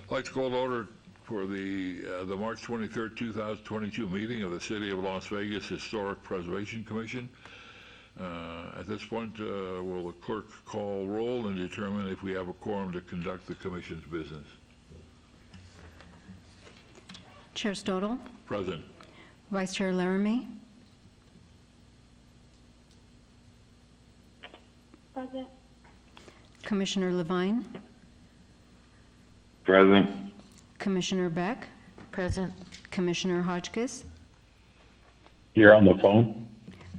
I'd like to call to order for the March 23rd, 2022 meeting of the City of Las Vegas Historic Preservation Commission. At this point, will the clerk call roll and determine if we have a quorum to conduct the commission's business? Chair Stodel. Present. Vice Chair Laramie. Present. Commissioner Levine. Present. Commissioner Beck. Present. Commissioner Hotchkiss. Here on the phone.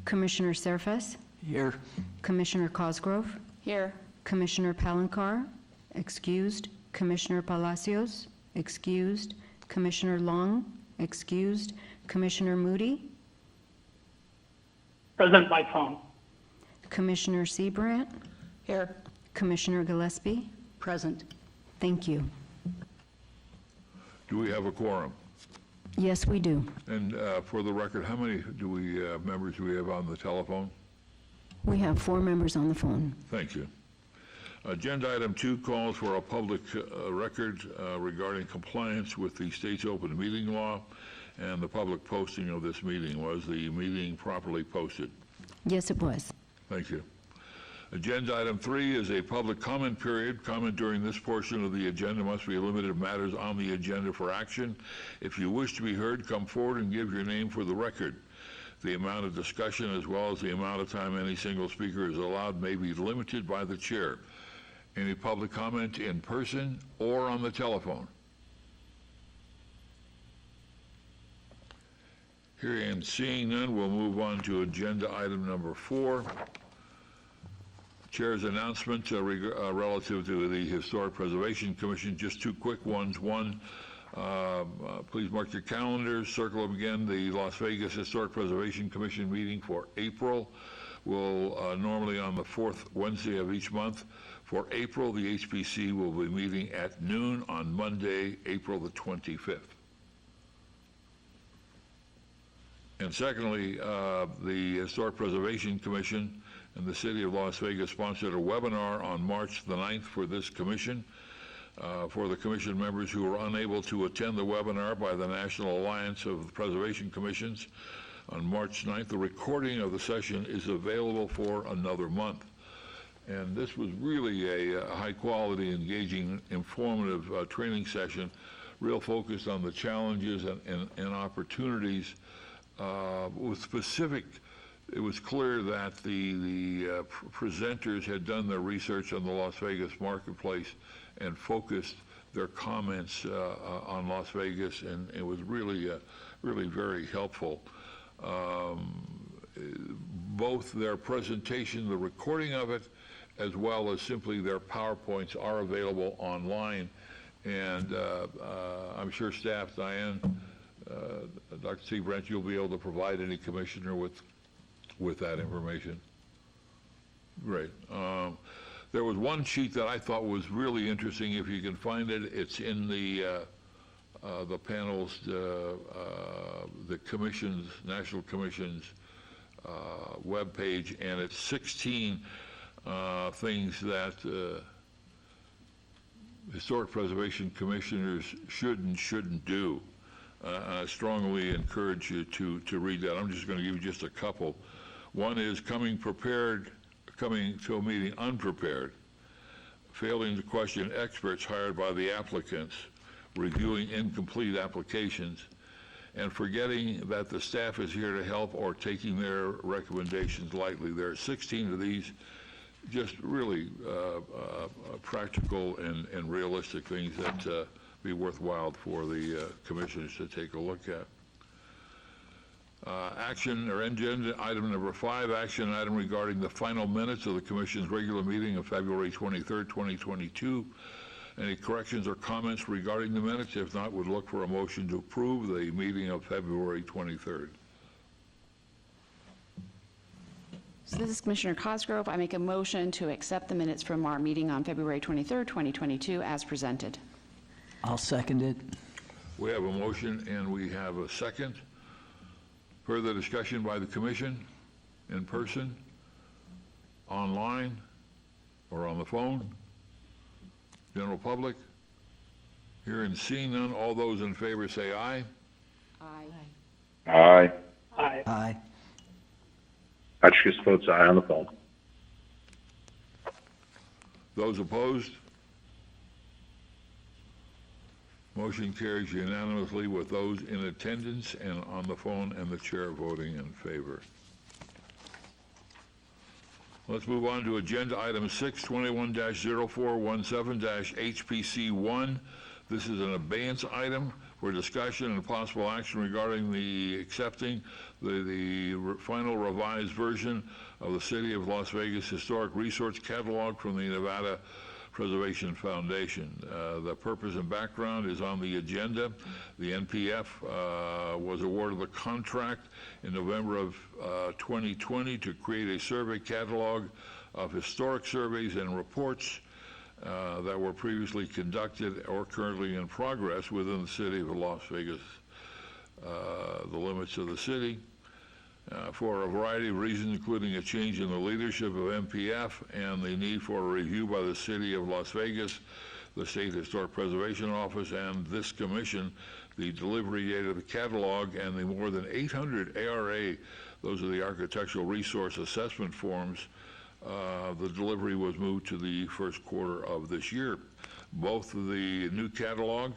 Commissioner Serfas. Here. Commissioner Cosgrove. Here. Commissioner Palancar. Excused. Commissioner Palacios. Excused. Commissioner Long. Excused. Commissioner Moody. Present by phone. Commissioner Seabrandt. Here. Commissioner Gillespie. Present. Thank you. Do we have a quorum? Yes, we do. And for the record, how many members do we have on the telephone? We have 4 members on the phone. Thank you. Agenda item 2 calls for a public record regarding compliance with the state's open meeting law and the public posting of this meeting. Was the meeting properly posted? Yes, it was. Thank you. Agenda item 3 is a public comment period. Comment during this portion of the agenda must be limited to matters on the agenda for action. If you wish to be heard, come forward and give your name for the record. The amount of discussion as well as the amount of time any single speaker is allowed may be limited by the chair. Any public comment in person or on the telephone? Hearing and seeing none, we'll move on to agenda item number 4. Chair's announcement relative to the Historic Preservation Commission. Just 2 quick ones. One, please mark your calendars, circle them again. The Las Vegas Historic Preservation Commission meeting for April will normally on the 4th Wednesday of each month. For April, the HPC will be meeting at noon on Monday, April the 25th. And secondly, the Historic Preservation Commission and the City of Las Vegas sponsored a webinar on March the 9th for this commission. For the commission members who were unable to attend the webinar by the National Alliance of Preservation Commissions on March 9th, the recording of the session is available for another month. And this was really a high-quality, engaging, informative training session, real focused on the challenges and opportunities with specific. It was clear that the presenters had done their research on the Las Vegas marketplace and focused their comments on Las Vegas, and it was really very helpful. Both their presentation, the recording of it, as well as simply their PowerPoints are available online. And I'm sure staff, Diane, Dr. Seabrandt, you'll be able to provide any commissioner with that information. Great. There was one sheet that I thought was really interesting. If you can find it, it's in the panels, the commission's, National Commission's web page, and it's 16 things that historic preservation commissioners should and shouldn't do. I strongly encourage you to read that. I'm just going to give you just a couple. One is coming to a meeting unprepared, failing to question experts hired by the applicants, reviewing incomplete applications, and forgetting that the staff is here to help or taking their recommendations lightly. There are 16 of these, just really practical and realistic things that be worthwhile for the commissioners to take a look at. Action or agenda item number 5, action item regarding the final minutes of the Commission's regular meeting of February 23rd, 2022. Any corrections or comments regarding the minutes? If not, would look for a motion to approve the meeting of February 23rd. So this is Commissioner Cosgrove. I make a motion to accept the minutes from our meeting on February 23rd, 2022 as presented. I'll second it. We have a motion and we have a second. Further discussion by the commission, in person, online, or on the phone? General public? Hearing and seeing none, all those in favor say aye. Aye. Aye. Hotchkiss votes aye on the phone. Those opposed? Motion carries unanimously with those in attendance and on the phone and the chair voting in favor. Let's move on to agenda item 6, 21-0417-HPC1. This is an abeyance item for discussion and possible action regarding the accepting the final revised version of the City of Las Vegas Historic Resource Catalog from the Nevada Preservation Foundation. The purpose and background is on the agenda. The NPF was awarded the contract in November of 2020 to create a survey catalog of historic surveys and reports that were previously conducted or currently in progress within the City of Las Vegas, the limits of the city. For a variety of reasons, including a change in the leadership of MPF and the need for a review by the City of Las Vegas, the State Historic Preservation Office, and this commission, the delivery date of the catalog and the more than 800 ARA, those are the Architectural Resource Assessment forms, the delivery was moved to the first quarter of this year. Both the new catalog,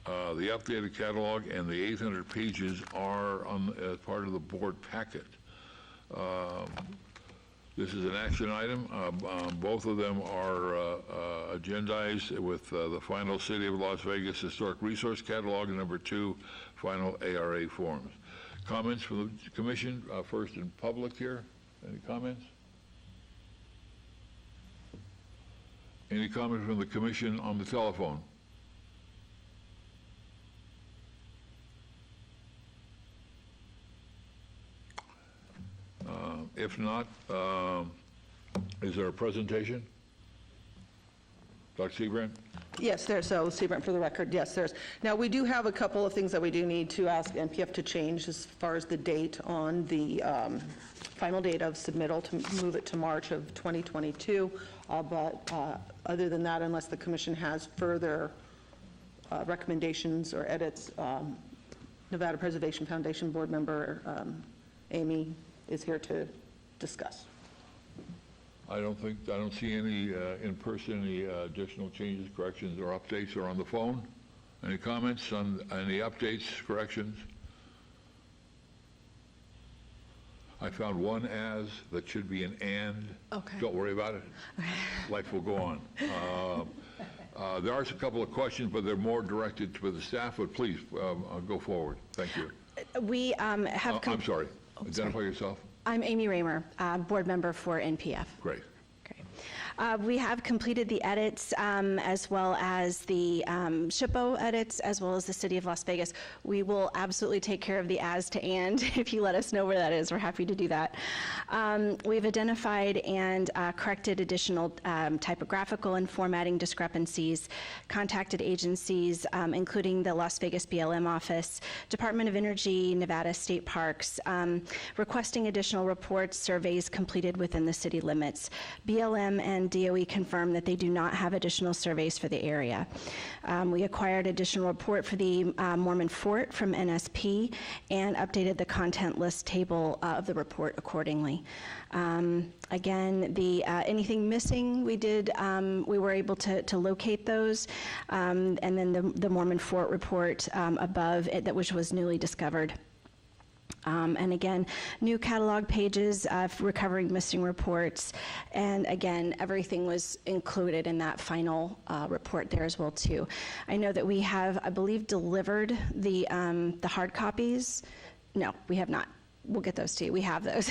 the updated catalog, and the 800 pages are as part of the board packet. This is an action item. Both of them are agendized with the final City of Las Vegas Historic Resource Catalog and number 2 final ARA forms. Comments from the commission, first in public here. Any comments? Any comment from the commission on the telephone? If not, is there a presentation? Dr. Seabrand? Yes, so Seabrand for the record, yes, there's. Now, we do have a couple of things that we do need to ask NPF to change as far as the date on the final date of submittal, to move it to March of 2022. But other than that, unless the commission has further recommendations or edits, Nevada Preservation Foundation board member Amy is here to discuss. I don't see any in person, any additional changes, corrections, or updates, or on the phone. Any comments on any updates, corrections? I found one as that should be an and. Okay. Don't worry about it. Life will go on. There are a couple of questions, but they're more directed to the staff, but please go forward. Thank you. We have... I'm sorry. Identify yourself. I'm Amy Raymer, board member for NPF. Great. We have completed the edits as well as the SHPO edits, as well as the City of Las Vegas. We will absolutely take care of the as to and if you let us know where that is. We're happy to do that. We've identified and corrected additional typographical and formatting discrepancies, contacted agencies, including the Las Vegas BLM office, Department of Energy, Nevada State Parks, requesting additional reports, surveys completed within the city limits. BLM and DOE confirmed that they do not have additional surveys for the area. We acquired additional report for the Mormon Fort from NSP and updated the content list table of the report accordingly. Again, anything missing, we were able to locate those, and then the Mormon Fort report above it, which was newly discovered. And again, new catalog pages, recovering missing reports, and again, everything was included in that final report there as well too. I know that we have, I believe, delivered the hard copies. No, we have not. We'll get those to you. We have those.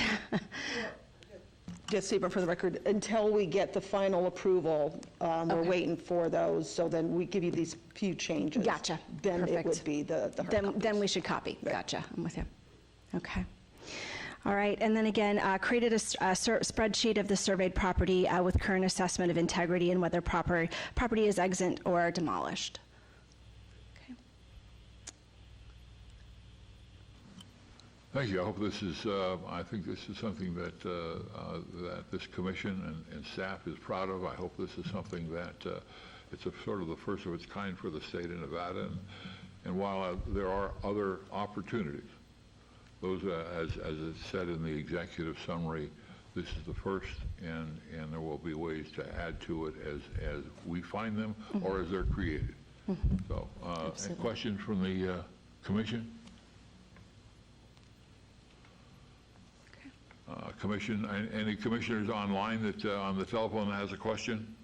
Just Seabrand for the record, until we get the final approval, we're waiting for those, so then we give you these few changes. Gotcha. Then Perfect. it would be the hard copies. Then we should copy. Right. Gotcha. I'm with you. Okay. All right, and then again, created a spreadsheet of the surveyed property with current assessment of integrity and whether property is extant or demolished. Okay. Thank you. I hope this is, I think this is something that that this commission and staff is proud of. I hope this is something that It's a sort of the first of its kind for the state of Nevada. And while there are other opportunities, those, as it's said in the executive summary, this is the first, and there will be ways to add to it as we find them or as they're created. So, any questions from the commission? Commission, any commissioners online that on the telephone that has a question?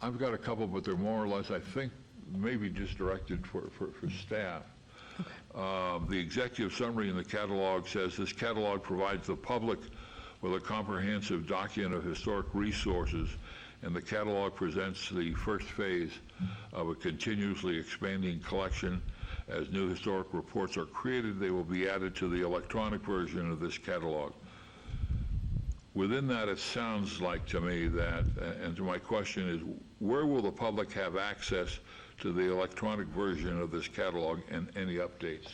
I've got a couple, but they're more or less, I think, maybe just directed for staff. The executive summary in the catalog says this catalog provides the public with a comprehensive document of historic resources, and the catalog presents the first phase of a continuously expanding collection. As new historic reports are created, they will be added to the electronic version of this catalog. Within that, it sounds like to me that, and my question is, where will the public have access to the electronic version of this catalog and any updates?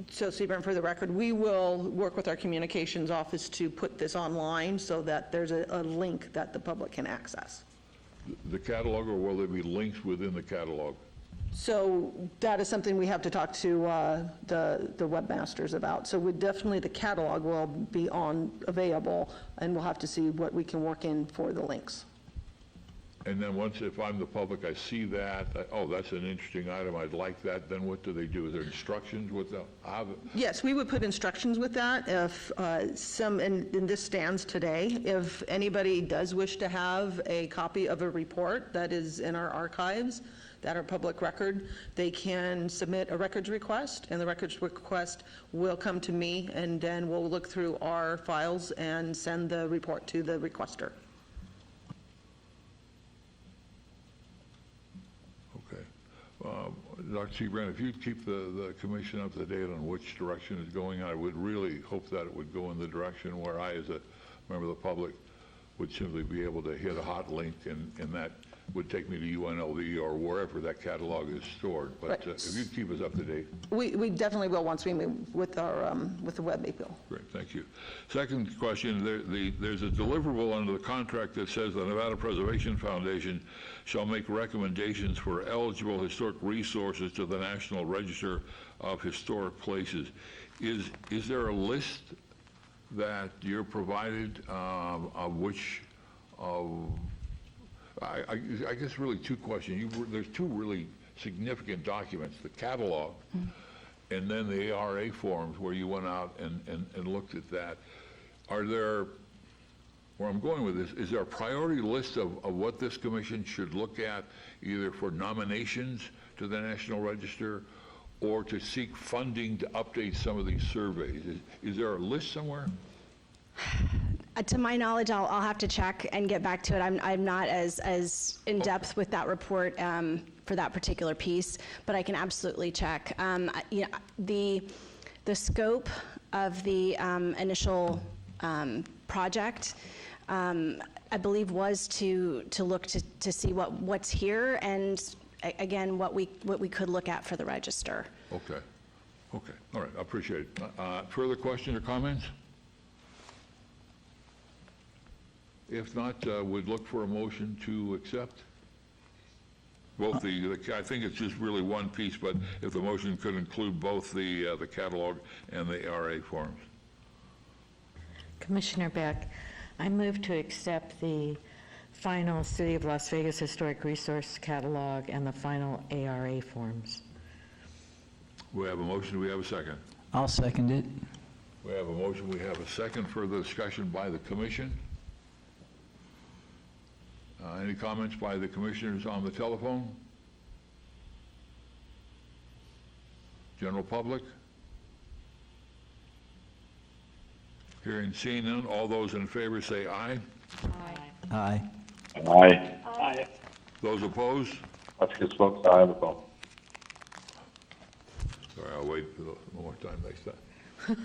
So, Seaborn, for the record, we will work with our communications office to put this online so that there's a link that the public can access. The catalog, or will there be links within the catalog? So that is something we have to talk to the webmasters about. So definitely the catalog will be available, and we'll have to see what we can work in for the links. And then once, if I'm the public, I see that, oh, that's an interesting item, I'd like that, then what do they do? Is there instructions with the? Yes, we would put instructions with that. If and this stands today, if anybody does wish to have a copy of a report that is in our archives, that are public record, they can submit a records request, and the records request will come to me, and then we'll look through our files and send the report to the requester. Dr. Seabrand, if you'd keep the commission up to date on which direction it's going, I would really hope that it would go in the direction where I, as a member of the public, would simply be able to hit a hot link, and that would take me to UNLV or wherever that catalog is stored. But Right. If you'd keep us up to date. We definitely will once we move with the web bill. Great, thank you. Second question, there's a deliverable under the contract that says the Nevada Preservation Foundation shall make recommendations for eligible historic resources to the National Register of Historic Places. Is there a list that you're provided of which, I guess really two questions. There's two really significant documents, the catalog and then the ARA forms where you went out and looked at that. Are there, where I'm going with this, is there a priority list of what this commission should look at, either for nominations to the National Register or to seek funding to update some of these surveys? Is there a list somewhere? To my knowledge, I'll have to check and get back to it. I'm not as in depth with that report for that particular piece, but I can absolutely check. The scope of the initial project, I believe, was to look to see what's here, and again what we could look at for the register. Okay, all right, I appreciate it. Further questions or comments? If not, we'd look for a motion to accept. Both I think it's just really one piece, but if the motion could include both the catalog and the ARA forms. Commissioner Beck, I move to accept the final City of Las Vegas Historic Resource Catalog and the final ARA forms. We have a motion, do we have a second? I'll second it. We have a motion, we have a second. Further discussion by the commission. Any comments by the commissioners on the telephone? General public? Hearing seen none, all those in favor say aye. Aye. Aye. Those opposed? Hotchkiss votes aye on the phone. Sorry, I'll wait one more time next time.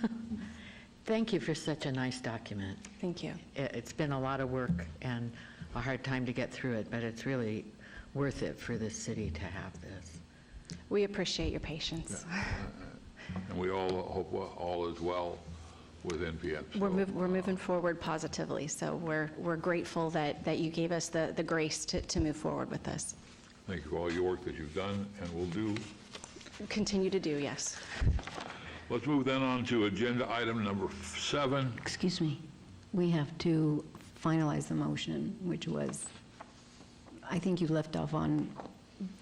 Thank you for such a nice document. Thank you. It's been a lot of work and a hard time to get through it, but it's really worth it for this city to have this. We appreciate your patience. And we all hope all is well with NPF. We're moving forward positively, so we're grateful that you gave us the grace to move forward with this. Thank you for all your work that you've done and will do. Continue to do, yes. Let's move then on to agenda item number 7. Excuse me. We have to finalize the motion, which was, I think you left off on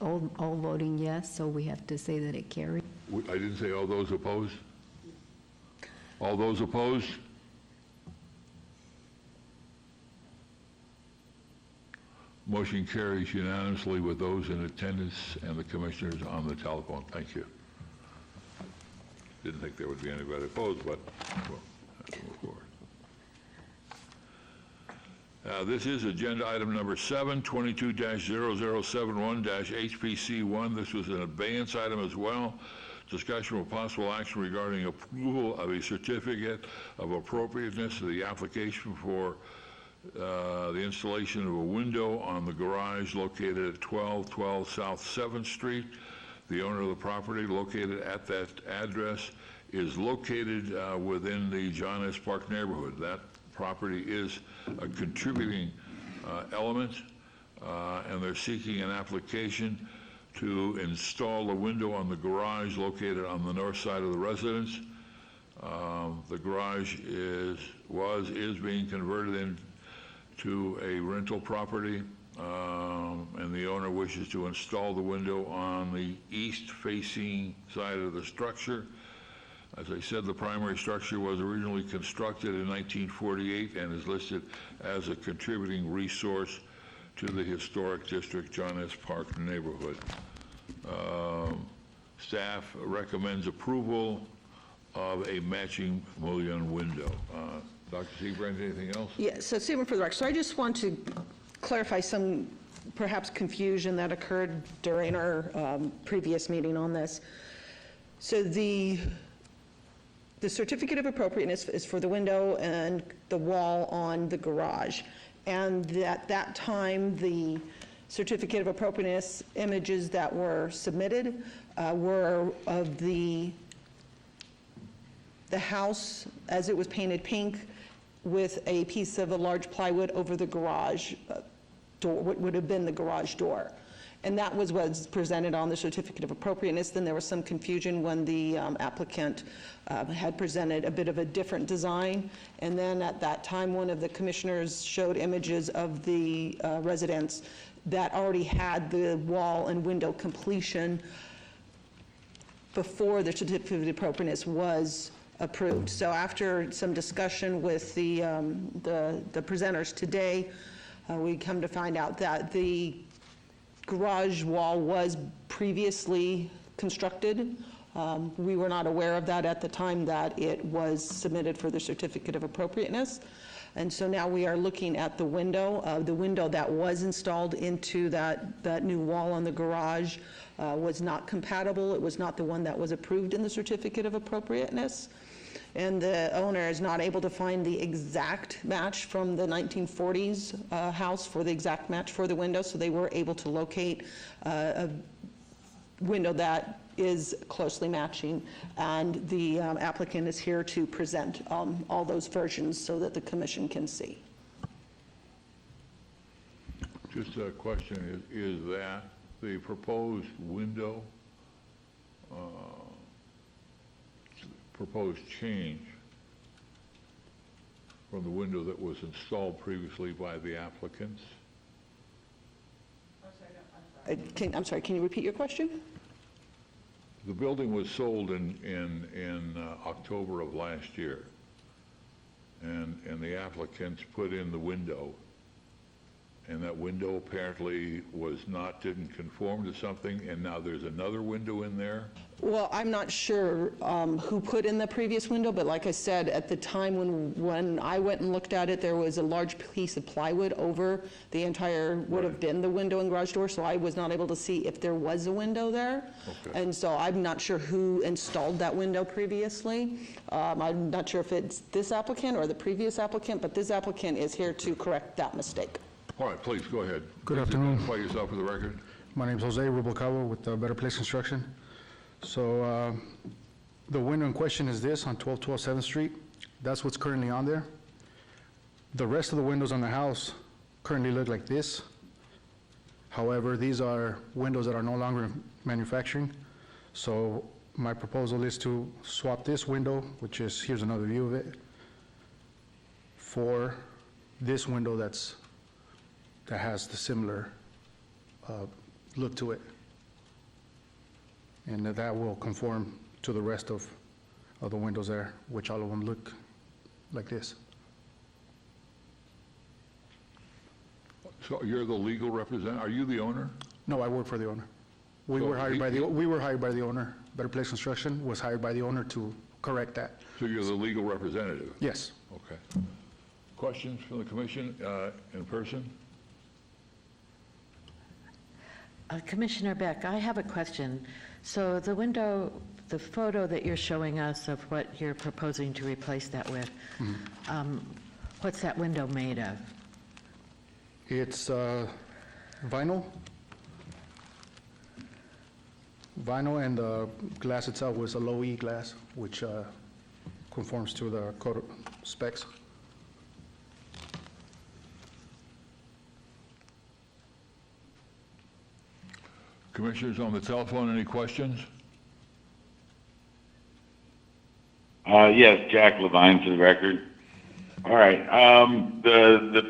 all voting yes, so we have to say that it carried. I didn't say all those opposed? All those opposed? Motion carries unanimously with those in attendance and the commissioners on the telephone. Thank you. Didn't think there would be anybody opposed, but we'll have to move forward. This is agenda item number 7, 22-0071-HPC1. This was an advance item as well. Discussion with possible action regarding approval of a certificate of appropriateness of the application for the installation of a window on the garage located at 1212 South 7th Street. The owner of the property located at that address is located within the John S. Park neighborhood. That property is a contributing element, and they're seeking an application to install a window on the garage located on the north side of the residence. The garage is being converted into a rental property, and the owner wishes to install the window on the east-facing side of the structure. As I said, the primary structure was originally constructed in 1948 and is listed as a contributing resource to the historic district John S. Park neighborhood. Staff recommends approval of a matching mullion window. Dr. Seabrand, anything else? Yeah, so statement for the record. So I just want to clarify some perhaps confusion that occurred during our previous meeting on this. So the certificate of appropriateness is for the window and the wall on the garage. And at that time, the certificate of appropriateness images that were submitted were of the house as it was painted pink with a piece of a large plywood over the garage door, what would have been the garage door. And that was what's presented on the certificate of appropriateness. Then there was some confusion when the applicant had presented a bit of a different design. And then at that time, one of the commissioners showed images of the residence that already had the wall and window completion before the certificate of appropriateness was approved. So after some discussion with the presenters today, we come to find out that the garage wall was previously constructed. We were not aware of that at the time that it was submitted for the certificate of appropriateness. And so now we are looking at the window that was installed into that new wall on the garage was not compatible. It was not the one that was approved in the certificate of appropriateness. And the owner is not able to find the exact match from the 1940s house for the exact match for the window, so they were able to locate a window that is closely matching, and the applicant is here to present all those versions so that the commission can see. Just a question, is that the proposed window, proposed change from the window that was installed previously by the applicants? I'm sorry, can you repeat your question? The building was sold in October of last year, and the applicants put in the window, and that window apparently didn't conform to something, and now there's another window in there? Well, I'm not sure who put in the previous window, but like I said, at the time when I went and looked at it, there was a large piece of plywood over the entire, would have been the window and garage door, so I was not able to see if there was a window there. Okay. And so I'm not sure who installed that window previously. I'm not sure if it's this applicant or the previous applicant, but this applicant is here to correct that mistake. All right, please, go ahead. Good Please afternoon. Identify yourself for the record. My name is Jose Rubalcaba with Better Place Construction. So the window in question is this on 1212 7th Street. That's what's currently on there. The rest of the windows on the house currently look like this. However, these are windows that are no longer manufacturing. So my proposal is to swap this window, which is, here's another view of it, for this window that has the similar look to it. And that will conform to the rest of the windows there, which all of them look like this. So you're the legal representative, are you the owner? No, I work for the owner. We So were hired he- by the owner. Better Place Construction was hired by the owner to correct that. So you're the legal representative? Yes. Okay. Questions from the commission in person? Commissioner Beck, I have a question. So the window, the photo that you're showing us of what you're proposing to replace that with, what's that window made of? It's vinyl. Vinyl, and the glass itself was a low E glass, which conforms to the code specs. Commissioners on the telephone, any questions? Yes, Jack Levine for the record. All right, the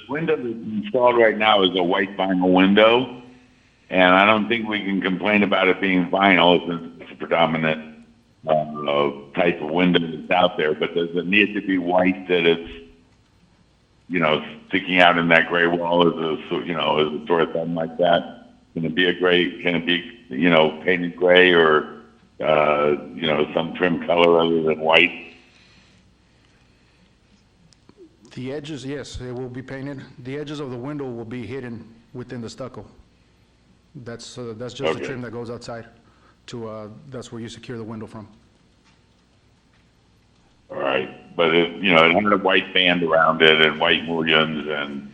window that's installed right now is a white vinyl window, and I don't think we can complain about it being vinyl since it's a predominant type of window that's out there, but does it need to be white that it's, sticking out in that gray wall as a sort of thing like that? Can it be painted gray or, some trim color other than white? The edges, yes, it will be painted. The edges of the window will be hidden within the stucco. That's just the Okay. trim that goes outside to, that's where you secure the window from. All right, but it had a white band around it and white mullions and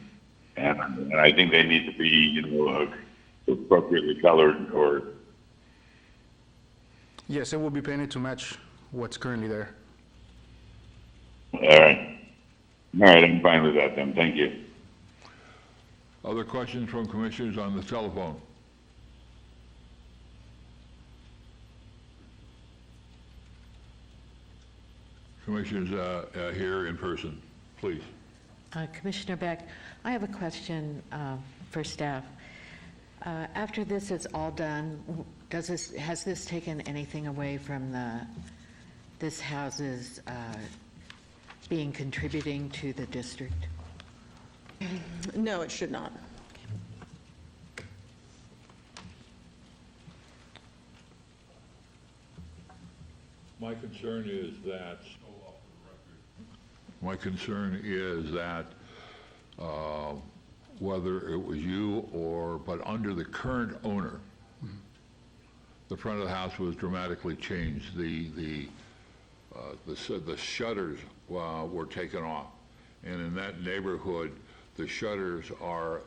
I think they need to be, appropriately colored or. Yes, it will be painted to match what's currently there. All right, I'm fine with that then, thank you. Other questions from commissioners on the telephone? Commissioners here in person, please. Commissioner Beck, I have a question for staff. After this is all done, has this taken anything away from this house's being contributing to the district? No, it should not. My concern is that, whether it was you but under the current owner, the front of the house was dramatically changed. The shutters were taken off, and in that neighborhood, the shutters are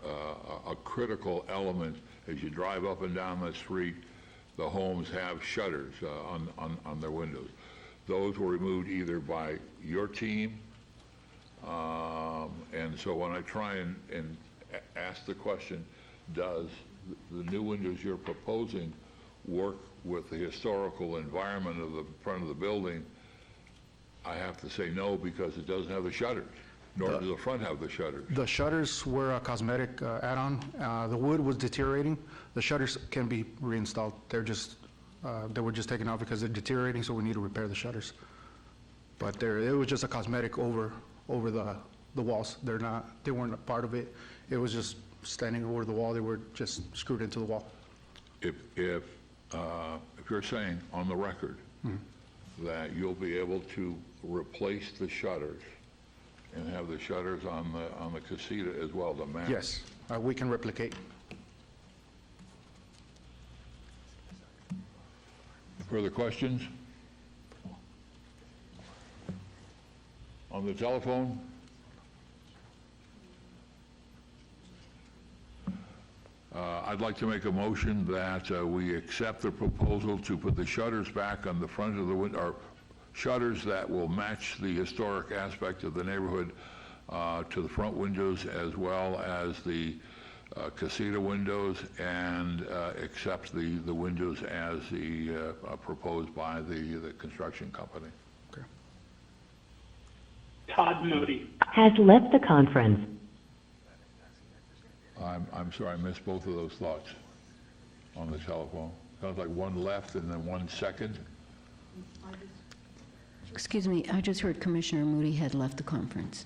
a critical element. As you drive up and down the street, the homes have shutters on their windows. Those were removed either by your team, and so when I try and ask the question, does the new windows you're proposing work with the historical environment of the front of the building, I have to say no, because it doesn't have the shutters, nor does the front have the shutters. The shutters were a cosmetic add-on. The wood was deteriorating. The shutters can be reinstalled. They were just taken out because they're deteriorating, so we need to repair the shutters. But it was just a cosmetic over the walls. They weren't a part of it. It was just standing over the wall. They were just screwed into the wall. If you're saying on the record that you'll be able to replace the shutters and have the shutters on the casita as well, the match. Yes, we can replicate. Further questions? On the telephone? I'd like to make a motion that we accept the proposal to put the shutters back on the front of the window, or shutters that will match the historic aspect of the neighborhood to the front windows as well as the casita windows, and accept the windows as proposed by the construction company. Todd Moody. Has left the conference. I'm sorry, I missed both of those thoughts on the telephone. Sounds like one left and then 1 second. Excuse me, I just heard Commissioner Moody had left the conference.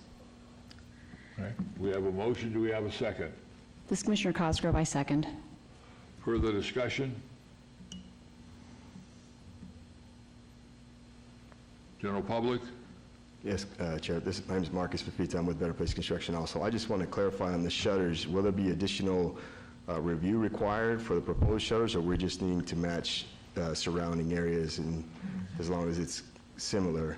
Okay. We have a motion. Do we have a second? This is Commissioner Cosgrove, I second. Further discussion? General public? Yes, Chair. My name is Marcus Fafita. I'm with Better Place Construction also. I just want to clarify on the shutters, will there be additional review required for the proposed shutters, or we're just needing to match surrounding areas, and as long as it's similar?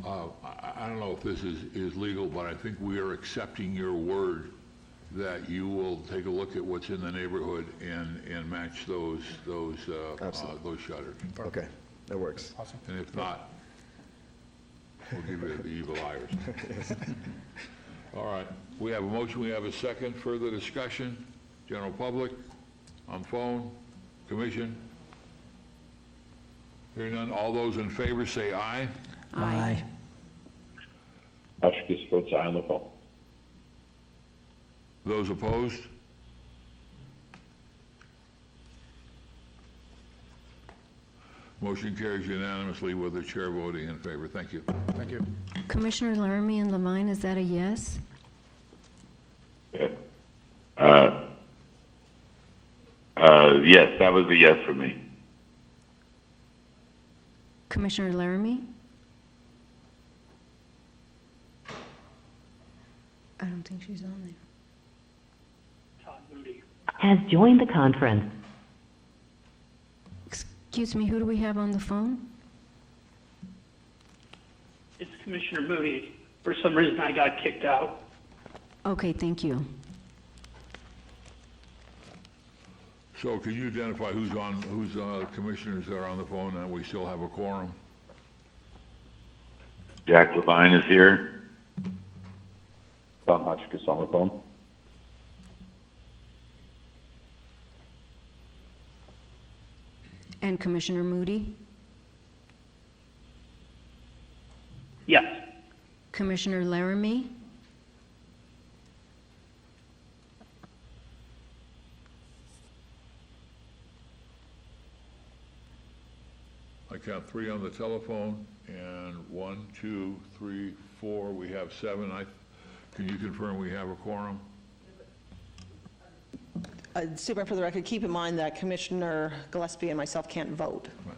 I don't know if this is legal, but I think we are accepting your word that you will take a look at what's in the neighborhood and match those shutters. Okay, that works. Awesome. And if not, we'll give you the evil eyes. All right. We have a motion. We have a second. Further discussion? General public? On phone? Commission? Hearing none. All those in favor say aye. Aye. Hotchkiss votes aye on the phone. Those opposed? Motion carries unanimously with the chair voting in favor. Thank you. Thank you. Commissioner Laramie and Levine, is that a yes? Yes, that was a yes for me. Commissioner Laramie? I don't think she's on there. Todd Moody. Has joined the conference. Excuse me, who do we have on the phone? It's Commissioner Moody. For some reason, I got kicked out. Okay, thank you. So can you identify who's commissioners that are on the phone, and we still have a quorum? Jack Levine is here. Tom Hotchkiss on the phone. And Commissioner Moody? Yes. Commissioner Laramie? I count 3 on the telephone, and 1, 2, 3, 4. We have 7. Can you confirm we have a quorum? Superintendent, for the record, keep in mind that Commissioner Gillespie and myself can't vote. Right.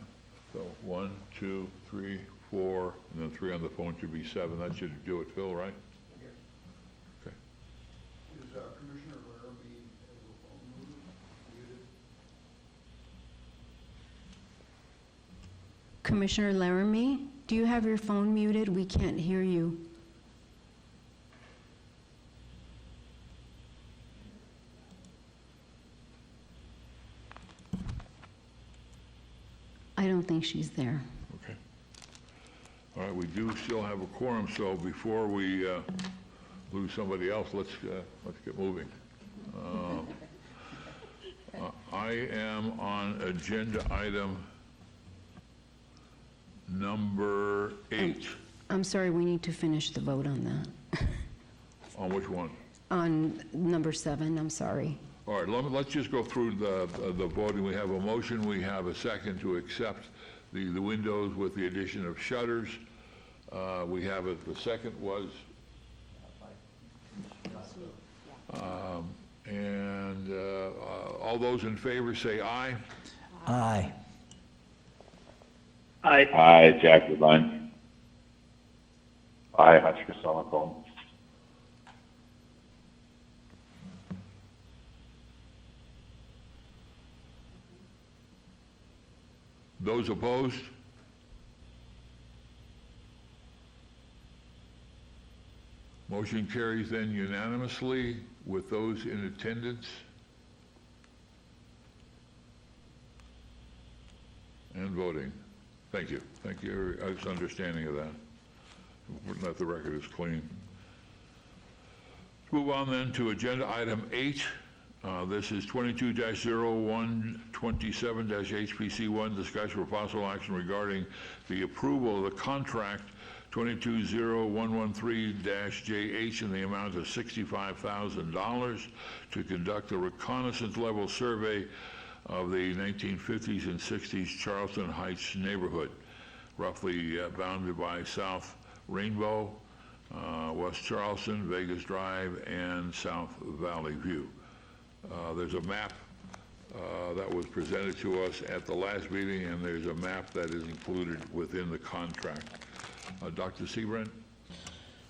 So 1, 2, 3, 4, and then 3 on the phone should be 7. That should do it, Phil, right? Okay. Is Commissioner Laramie muted? Commissioner Laramie, do you have your phone muted? We can't hear you. I don't think she's there. Okay. All right, we do still have a quorum, so before we lose somebody else, let's get moving. I am on agenda item number 8. I'm sorry, we need to finish the vote on that. On which one? On number 7, I'm sorry. All right, let's just go through the voting. We have a motion, we have a second to accept the windows with the addition of shutters. We have the second was, and all those in favor say aye. Aye. Aye. Aye, Jack Levine. Aye, Hotchkiss on the phone. Those opposed? Motion carries then unanimously with those in attendance and voting. Thank you. Thank you. It's understanding of that. That the record is clean. Move on then to agenda item 8. This is 22-0127-HPC1, discussion for possible action regarding the approval of the contract 220113-JH in the amount of $65,000 to conduct a reconnaissance level survey of the 1950s and 60s Charleston Heights neighborhood, roughly bounded by South Rainbow, West Charleston, Vegas Drive, and South Valley View. There's a map that was presented to us at the last meeting, and there's a map that is included within the contract. Dr. Seabrand?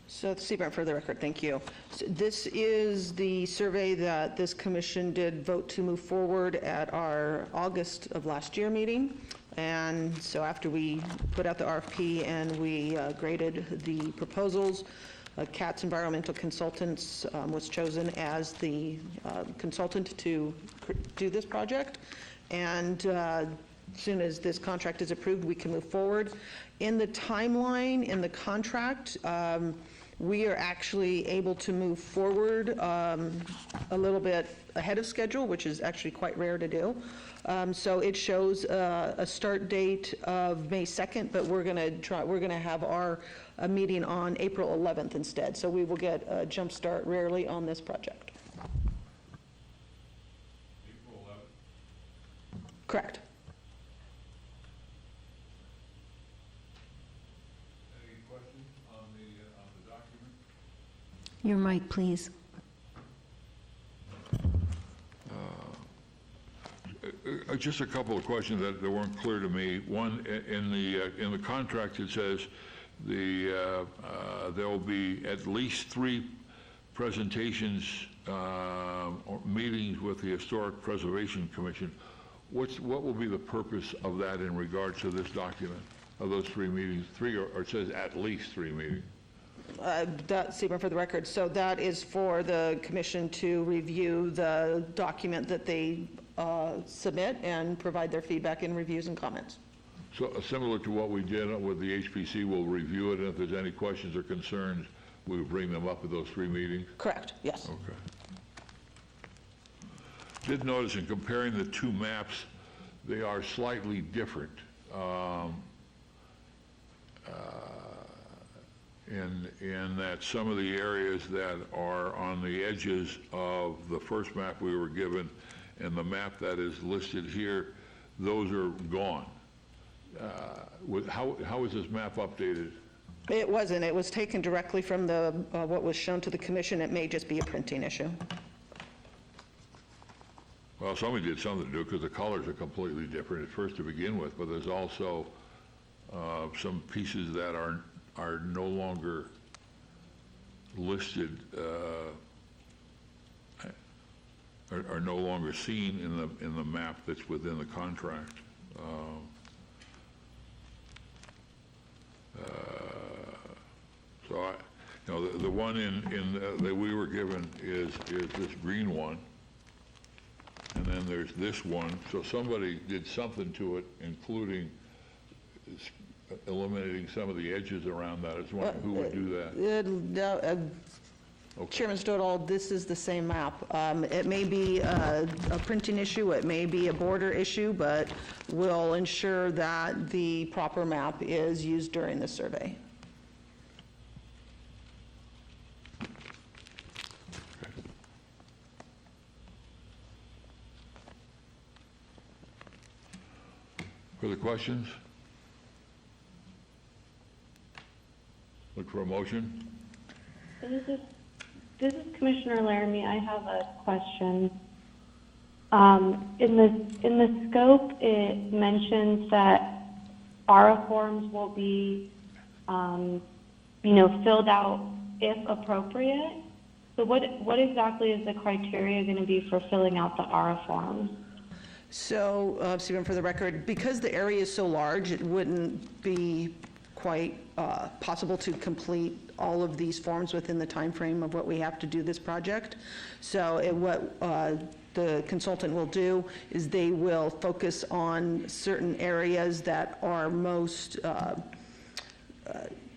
So Seabrand, for the record, thank you. So this is the survey that this commission did vote to move forward at our August of last year meeting. And so after we put out the RFP and we graded the proposals, Katz Environmental Consultants was chosen as the consultant to do this project. And as soon as this contract is approved, we can move forward. In the timeline, in the contract, we are actually able to move forward a little bit ahead of schedule, which is actually quite rare to do. So it shows a start date of May 2nd, but we're going to have our meeting on April 11th instead. So we will get a jump start rarely on this project. April 11th? Correct. Any questions on the document? Your mic, please. Just a couple of questions that weren't clear to me. One, in the contract, it says there will be at least 3 presentations or meetings with the Historic Preservation Commission. What will be the purpose of that in regards to this document, of those 3 meetings? 3, or it says at least 3 meetings? That statement for the record. So that is for the commission to review the document that they submit and provide their feedback and reviews and comments. So similar to what we did with the HPC, we'll review it, and if there's any questions or concerns, we'll bring them up at those 3 meetings? Correct, yes. Okay. Did notice in comparing the 2 maps, they are slightly different. In that some of the areas that are on the edges of the first map we were given and the map that is listed here, those are gone. How is this map updated? It wasn't. It was taken directly from the what was shown to the commission. It may just be a printing issue. Well, somebody did something to do because the colors are completely different at first to begin with, but there's also some pieces that are no longer listed, are no longer seen in the map that's within the contract. So the one that we were given is this green one, and then there's this one. So somebody did something to it, including eliminating some of the edges around that. I was wondering who would do that. Okay. Chairman Stoddall, this is the same map. It may be a printing issue, it may be a border issue, but we'll ensure that the proper map is used during the survey. Further questions? Look for a motion. This is Commissioner Laramie. I have a question. In the scope, it mentions that ARA forms will be, filled out if appropriate. So what exactly is the criteria going to be for filling out the ARA forms? So, Stephen, for the record, because the area is so large, it wouldn't be quite possible to complete all of these forms within the time frame of what we have to do this project. So what the consultant will do is they will focus on certain areas that are most,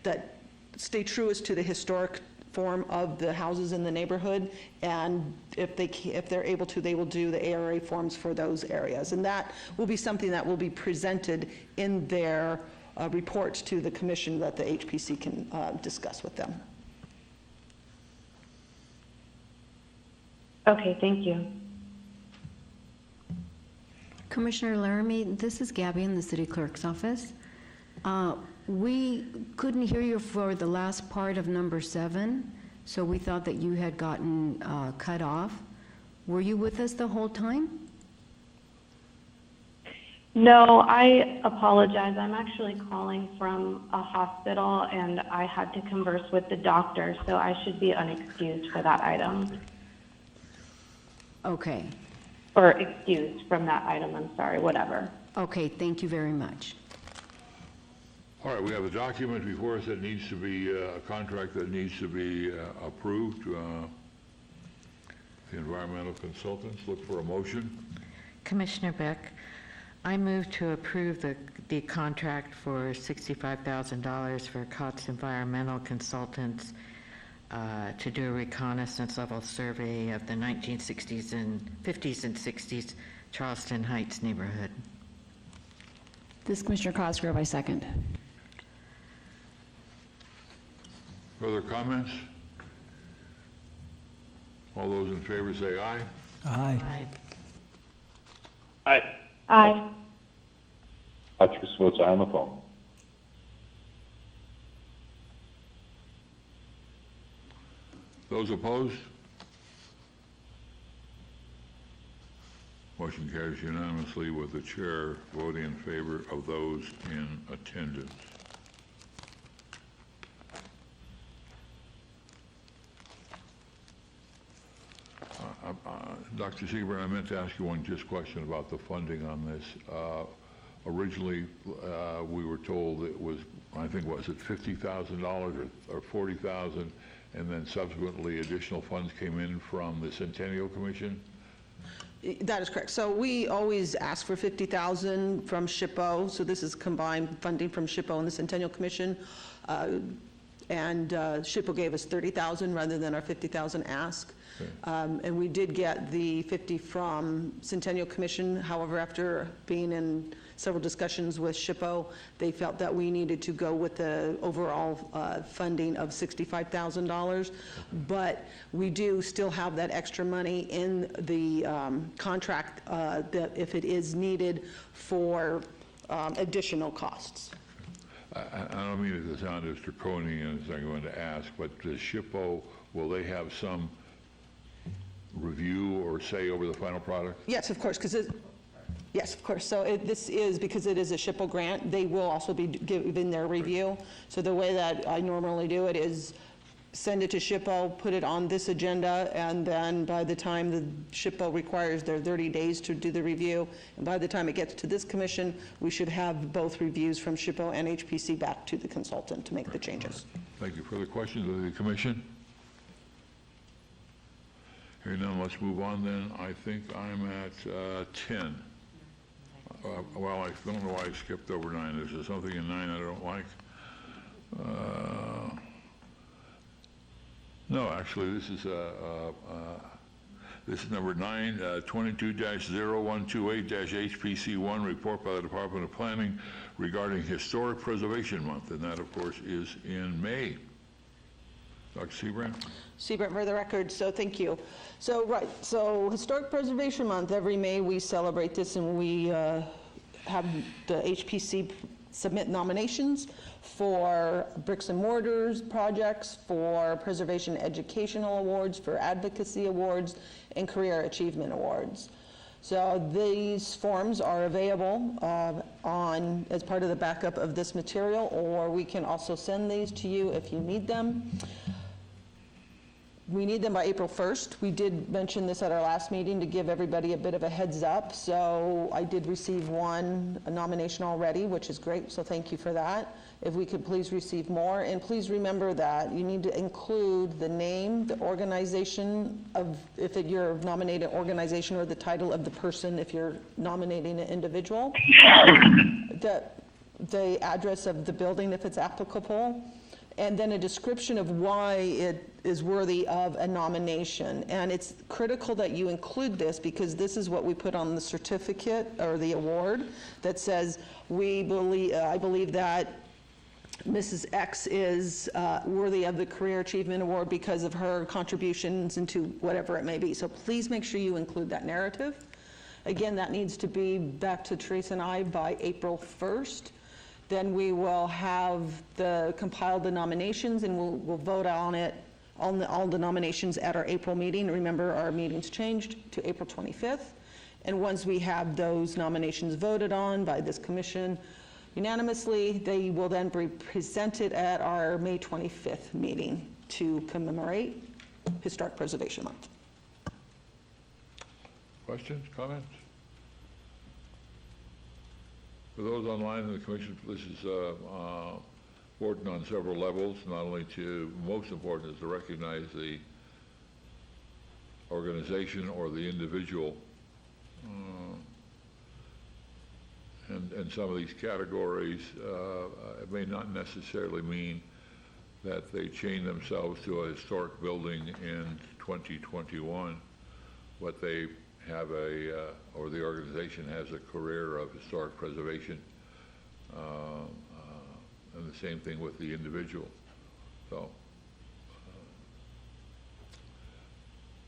that stay truest to the historic form of the houses in the neighborhood, and if they're able to, they will do the ARA forms for those areas. And that will be something that will be presented in their report to the commission that the HPC can discuss with them. Okay, thank you. Commissioner Laramie, this is Gabby in the city clerk's office. We couldn't hear you for the last part of number 7, so we thought that you had gotten cut off. Were you with us the whole time? No, I apologize. I'm actually calling from a hospital, and I had to converse with the doctor, so I should be unexcused for that item. Okay. Or excused from that item, I'm sorry, whatever. Okay, thank you very much. All right, we have a document before us that needs to be, a contract that needs to be approved. The environmental consultants, look for a motion. Commissioner Beck, I move to approve the contract for $65,000 for COTS Environmental Consultants to do a reconnaissance level survey of the 1960s and 50s and 60s Charleston Heights neighborhood. This is Commissioner Cosgrove, I second. Further comments? All those in favor say aye. Aye. Aye. Aye. Patrick votes aye on the phone. Those opposed? Motion carries unanimously with the chair voting in favor of those in attendance. Dr. Seaborn, I meant to ask you one just question about the funding on this. Originally, we were told it was, I think, was it $50,000 or $40,000, and then subsequently additional funds came in from the Centennial Commission? That is correct. So we always ask for $50,000 from SHPO. So this is combined funding from SHPO and the Centennial Commission. And SHPO gave us $30,000 rather than our $50,000 ask. Okay. And we did get the 50 from Centennial Commission. However, after being in several discussions with SHPO, they felt that we needed to go with the overall funding of $65,000. But we do still have that extra money in the contract that if it is needed for additional costs. I don't mean it to sound as draconian as I'm going to ask, but does SHPO, will they have some review or say over the final product? Yes, of course, because yes, of course. So this is, because it is a SHPO grant, they will also be giving their review. So the way that I normally do it is send it to SHPO, put it on this agenda, and then by the time the SHPO requires their 30 days to do the review, and by the time it gets to this commission, we should have both reviews from SHPO and HPC back to the consultant to make the changes. Thank you. Further questions of the commission? Hearing none, let's move on then. I think I'm at 10. Well, I don't know why I skipped over 9. Is there something in 9 I don't like? No, actually, this is number 9, 22-0128-HPC1, report by the Department of Planning regarding Historic Preservation Month, and that, of course, is in May. Dr. Seabrand? Seabrand for the record, so thank you. So, right, so Historic Preservation Month, every May we celebrate this, and we have the HPC submit nominations for bricks and mortars projects, for preservation educational awards, for advocacy awards, and career achievement awards. So these forms are available as part of the backup of this material, or we can also send these to you if you need them. we need them by April 1st. We did mention this at our last meeting to give everybody a bit of a heads up. So I did receive a nomination already, which is great. So thank you for that. If we could please receive more. And please remember that you need to include the name, the organization of, if you're nominating an organization, or the title of the person if you're nominating an individual. The address of the building if it's applicable. And then a description of why it is worthy of a nomination. And it's critical that you include this, because this is what we put on the certificate or the award that says, I believe that Mrs. X is worthy of the Career Achievement Award because of her contributions into whatever it may be. So please make sure you include that narrative. Again, that needs to be back to Teresa and I by April 1st. Then we will have compiled the nominations, and we'll vote on it, all the nominations at our April meeting. Remember, our meeting's changed to April 25th. And once we have those nominations voted on by this commission unanimously, they will then be presented at our May 25th meeting to commemorate Historic Preservation Month. Questions, comments? For those online in the commission, this is important on several levels. Not only most important is to recognize the organization or the individual. And some of these categories, it may not necessarily mean that they chain themselves to a historic building in 2021, but they have or the organization has a career of historic preservation, and the same thing with the individual. So,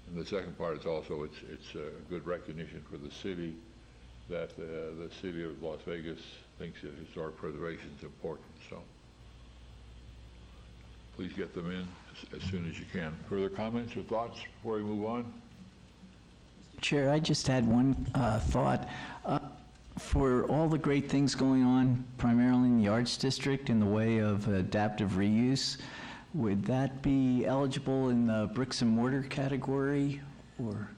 and the second part is also it's a good recognition for the city that the city of Las Vegas thinks that historic preservation is important. So please get them in as soon as you can. Further comments or thoughts before we move on? Chair, I just had one thought. For all the great things going on, primarily in the Arts District in the way of adaptive reuse, would that be eligible in the bricks and mortar category, or?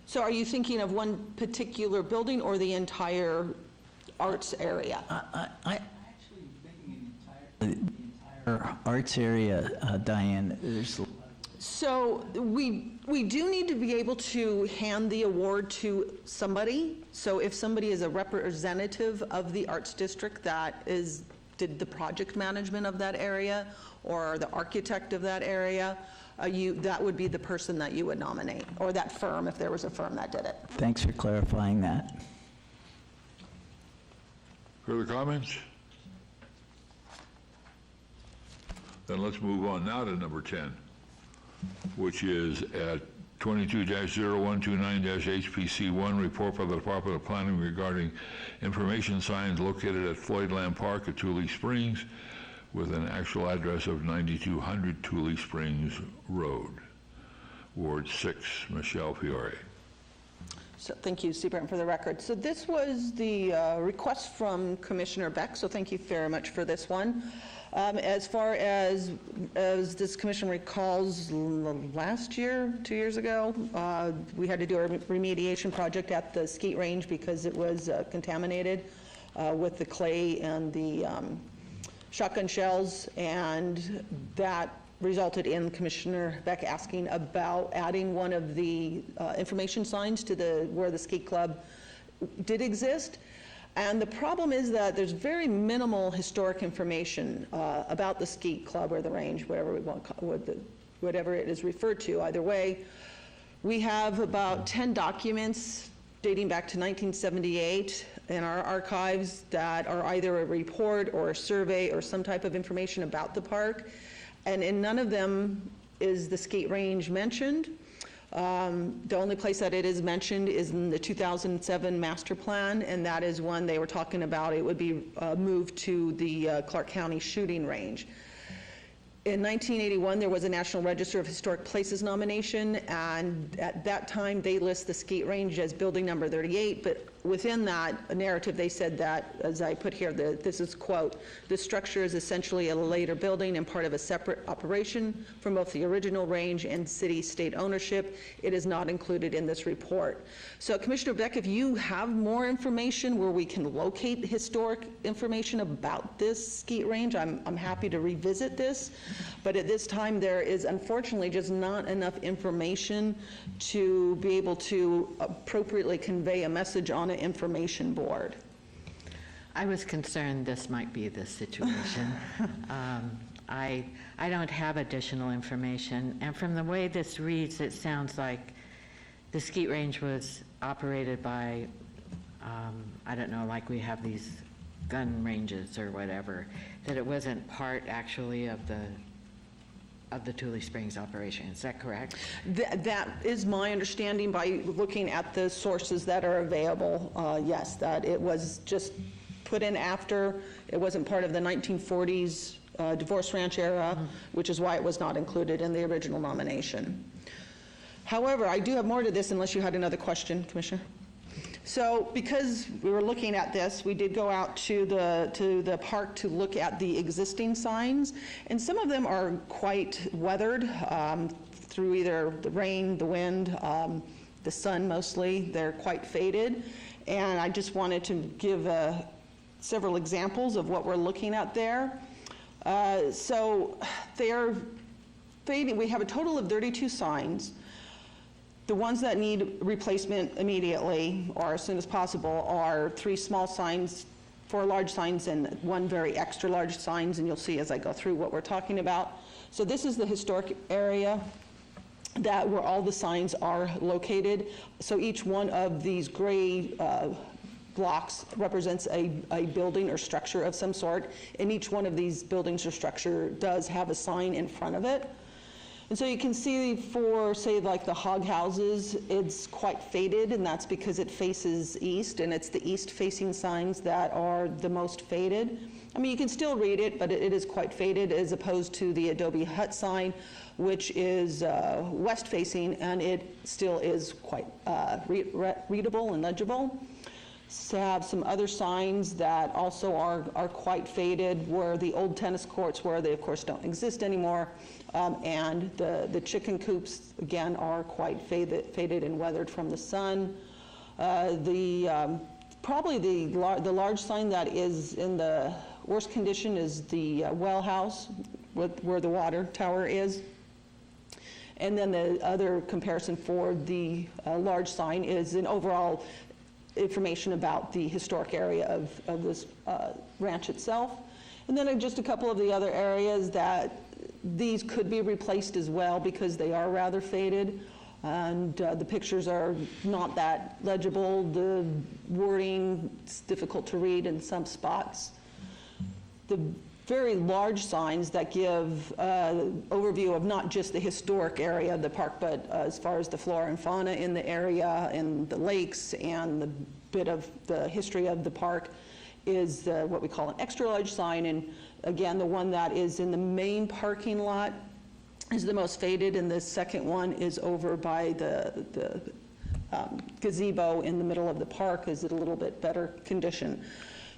So are you thinking of one particular building or the entire arts area? I actually thinking the entire arts area, Diane. So we do need to be able to hand the award to somebody. So if somebody is a representative of the Arts District that did the project management of that area, or the architect of that area, that would be the person that you would nominate, or that firm if there was a firm that did it. Thanks for clarifying that. Further comments? Then let's move on now to number 10, which is at 22-0129-HPC1, report by the Department of Planning regarding information signs located at Floyd Lamb Park at Tule Springs with an actual address of 9200 Tule Springs Road, Ward 6, Michelle Fiore. So thank you, Superintendent, for the record. So this was the request from Commissioner Beck, so thank you very much for this one. As far as this commission recalls, last year, 2 years ago, we had to do a remediation project at the skate range because it was contaminated with the clay and the shotgun shells, and that resulted in Commissioner Beck asking about adding one of the information signs to where the skate club did exist. And the problem is that there's very minimal historic information about the skate club or the range, whatever we want, whatever it is referred to. Either way, we have about 10 documents dating back to 1978 in our archives that are either a report or a survey or some type of information about the park. And in none of them is the skate range mentioned. The only place that it is mentioned is in the 2007 master plan, and that is when they were talking about it would be moved to the Clark County shooting range. In 1981, there was a National Register of Historic Places nomination, and at that time, they list the skate range as building number 38, but within that narrative, they said that, as I put here, this is quote, "This structure is essentially a later building and part of a separate operation from both the original range and city-state ownership. It is not included in this report." So Commissioner Beck, if you have more information where we can locate historic information about this skeet range, I'm happy to revisit this. But at this time, there is unfortunately just not enough information to be able to appropriately convey a message on an information board. I was concerned this might be the situation. I don't have additional information, and from the way this reads, it sounds like the skeet range was operated by, I don't know, like we have these gun ranges or whatever, that it wasn't part actually of the Tule Springs operation. Is that correct? That is my understanding by looking at the sources that are available, yes, that it was just put in after. It wasn't part of the 1940s divorce ranch era, which is why it was not included in the original nomination. However, I do have more to this unless you had another question, Commissioner. So because we were looking at this, we did go out to the park to look at the existing signs, and some of them are quite weathered through either the rain, the wind, the sun mostly. They're quite faded, and I just wanted to give several examples of what we're looking at there. So they're fading. We have a total of 32 signs. The ones that need replacement immediately or as soon as possible are 3 small signs, 4 large signs, and 1 very extra large signs, and you'll see as I go through what we're talking about. So this is the historic area where all the signs are located. So each one of these gray blocks represents a building or structure of some sort, and each one of these buildings or structure does have a sign in front of it. And so you can see for, say, like the hog houses, it's quite faded, and that's because it faces east, and it's the east-facing signs that are the most faded. I mean, you can still read it, but it is quite faded as opposed to the Adobe Hut sign, which is west-facing, and it still is quite readable and legible. So have some other signs that also are quite faded, where the old tennis courts, where they of course don't exist anymore, and the chicken coops again are quite faded and weathered from the sun. Probably the large sign that is in the worst condition is the well house where the water tower is. And then the other comparison for the large sign is an overall information about the historic area of this ranch itself. And then just a couple of the other areas that these could be replaced as well because they are rather faded, and the pictures are not that legible. The wording is difficult to read in some spots. The very large signs that give overview of not just the historic area of the park, but as far as the flora and fauna in the area and the lakes and the bit of the history of the park is what we call an extra large sign. And again, the one that is in the main parking lot is the most faded, and the second one is over by the gazebo in the middle of the park is in a little bit better condition.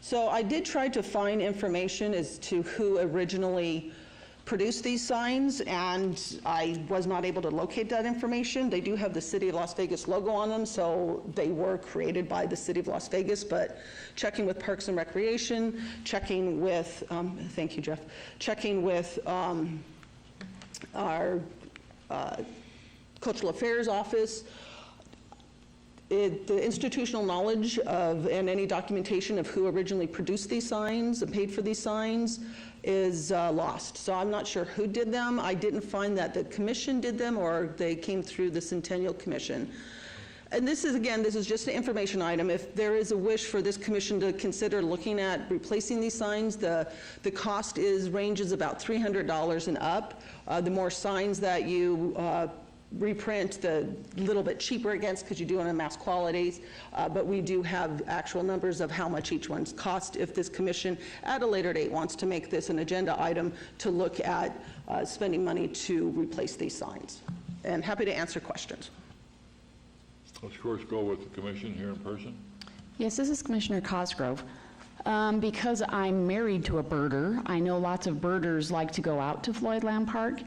So I did try to find information as to who originally produced these signs, and I was not able to locate that information. They do have the City of Las Vegas logo on them, so they were created by the City of Las Vegas, but checking with Parks and Recreation, checking with, thank you, Jeff, checking with our Cultural Affairs Office, the institutional knowledge of and any documentation of who originally produced these signs and paid for these signs is lost. So I'm not sure who did them. I didn't find that the commission did them or they came through the Centennial Commission. And this is, again, this is just an information item. If there is a wish for this commission to consider looking at replacing these signs, the cost ranges about $300 and up. The more signs that you reprint, the little bit cheaper it gets because you do it in mass quantities, but we do have actual numbers of how much each one's cost if this commission at a later date wants to make this an agenda item to look at spending money to replace these signs. And happy to answer questions. Let's of course go with the commission here in person. Yes, this is Commissioner Cosgrove. Because I'm married to a birder, I know lots of birders like to go out to Floyd Lamb Park.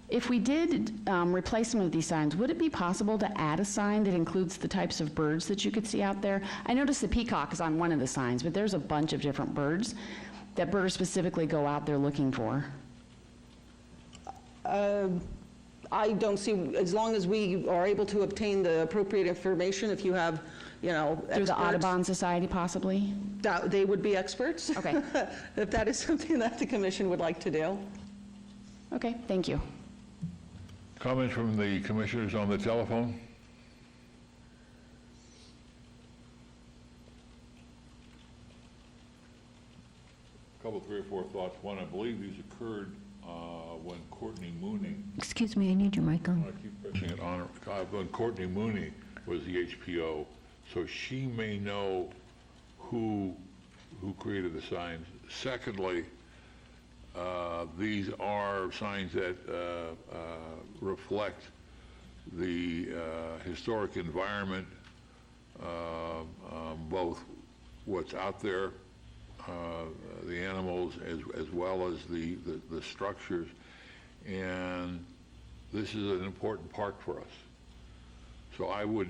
If we did replace some of these signs, would it be possible to add a sign that includes the types of birds that you could see out there? I noticed the peacock is on one of the signs, but there's a bunch of different birds that birders specifically go out there looking for. I don't see, as long as we are able to obtain the appropriate information, if you have, you know, Through the experts, Audubon Society, possibly? they would be experts. Okay. If that is something that the commission would like to do. Okay, thank you. Comments from the commissioners on the telephone? Couple, 3 or 4 thoughts. One, I believe these occurred when Courtney Mooney, Excuse me, I need your mic on. I keep pressing it on her, when Courtney Mooney was the HPO, so she may know who created the signs. Secondly, these are signs that reflect the historic environment, both what's out there, the animals, as well as the structures, and this is an important park for us. So I would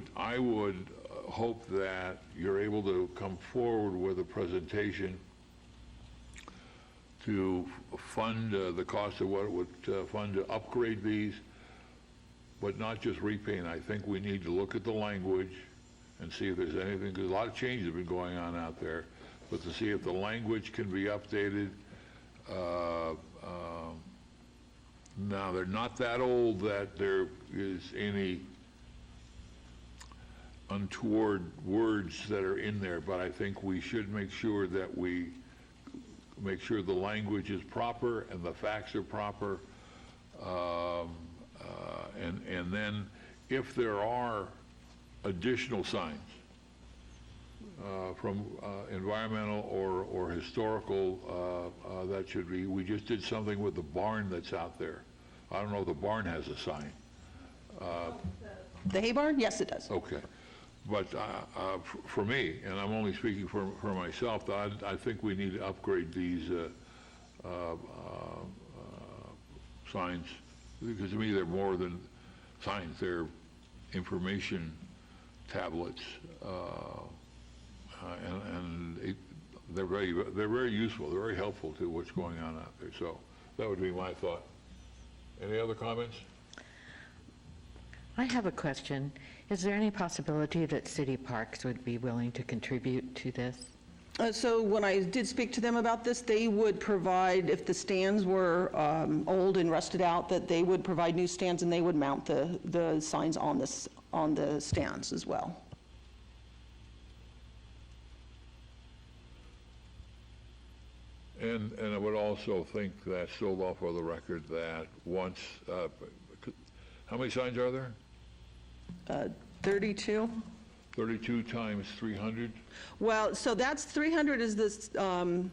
hope that you're able to come forward with a presentation to fund the cost of what it would fund to upgrade these, but not just repaint. I think we need to look at the language and see if there's anything, because a lot of changes have been going on out there, but to see if the language can be updated. Now, they're not that old that there is any untoward words that are in there, but I think we should make sure that we make sure the language is proper and the facts are proper. And then if there are additional signs from environmental or historical, that should be, we just did something with the barn that's out there. I don't know if the barn has a sign. The hay barn? Yes, it does. Okay. But for me, and I'm only speaking for myself, I think we need to upgrade these signs, because to me they're more than signs, they're information tablets, and they're very useful, they're very helpful to what's going on out there. So that would be my thought. Any other comments? I have a question. Is there any possibility that city parks would be willing to contribute to this? So when I did speak to them about this, they would provide, if the stands were old and rusted out, that they would provide new stands and they would mount the signs on the stands as well. And I would also think that, still off for the record, that once, how many signs are there? 32. 32 times 300? Well, so that's 300 is the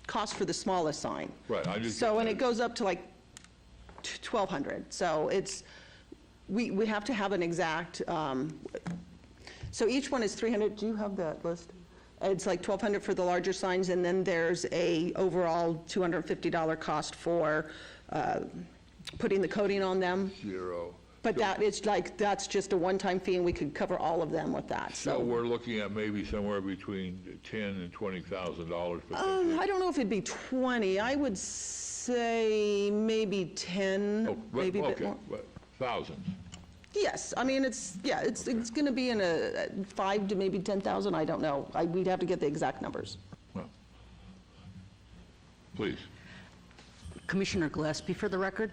cost for the smallest sign. Right. So, and it goes up to like 1,200. So it's, we have to have an exact, so each one is 300. Do you have that list? It's like 1,200 for the larger signs, and then there's a overall $250 cost for putting the coating on them. Zero. But that is like, that's just a one-time fee, and we could cover all of them with that, So we're looking at maybe somewhere between $10,000 and $20,000 potentially. I don't know if it'd be 20. I would say maybe 10, maybe a bit more. But thousands. Yes, I mean, it's going to be in a 5 to maybe 10,000, I don't know. We'd have to get the exact numbers. Well, please. Commissioner Gillespie, for the record.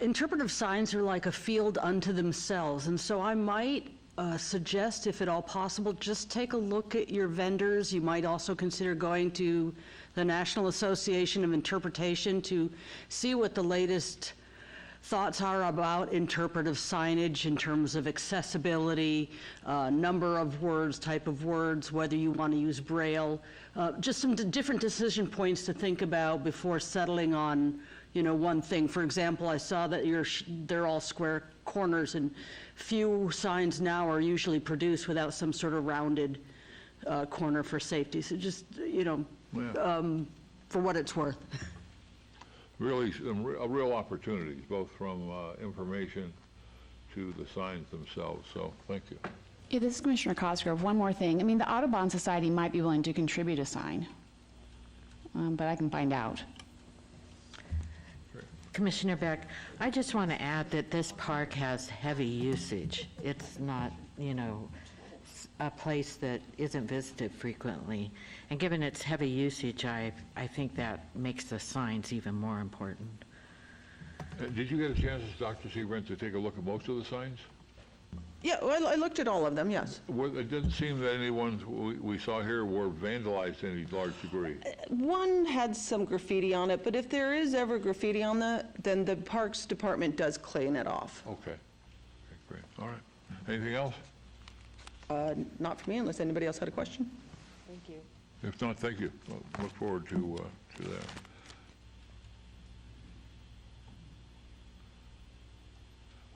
Interpretive signs are like a field unto themselves, and so I might suggest, if at all possible, just take a look at your vendors. You might also consider going to the National Association of Interpretation to see what the latest thoughts are about interpretive signage in terms of accessibility, number of words, type of words, whether you want to use Braille, just some different decision points to think about before settling on, you know, one thing. For example, I saw that they're all square corners, and few signs now are usually produced without some sort of rounded corner for safety. So just, Yeah. for what it's worth. Really, real opportunities, both from information to the signs themselves, so thank you. Yeah, this is Commissioner Cosgrove. One more thing. I mean, the Audubon Society might be willing to contribute a sign, but I can find out. Commissioner Beck, I just want to add that this park has heavy usage. It's not, a place that isn't visited frequently. And given its heavy usage, I think that makes the signs even more important. Did you get a chance, Dr. Seabrand, to take a look at most of the signs? Yeah, well, I looked at all of them, yes. It didn't seem that any ones we saw here were vandalized to any large degree. One had some graffiti on it, but if there is ever graffiti on that, then the Parks Department does clean it off. Okay, great, all right. Anything else? Not for me, unless anybody else had a question. Thank you. If not, thank you. Look forward to that.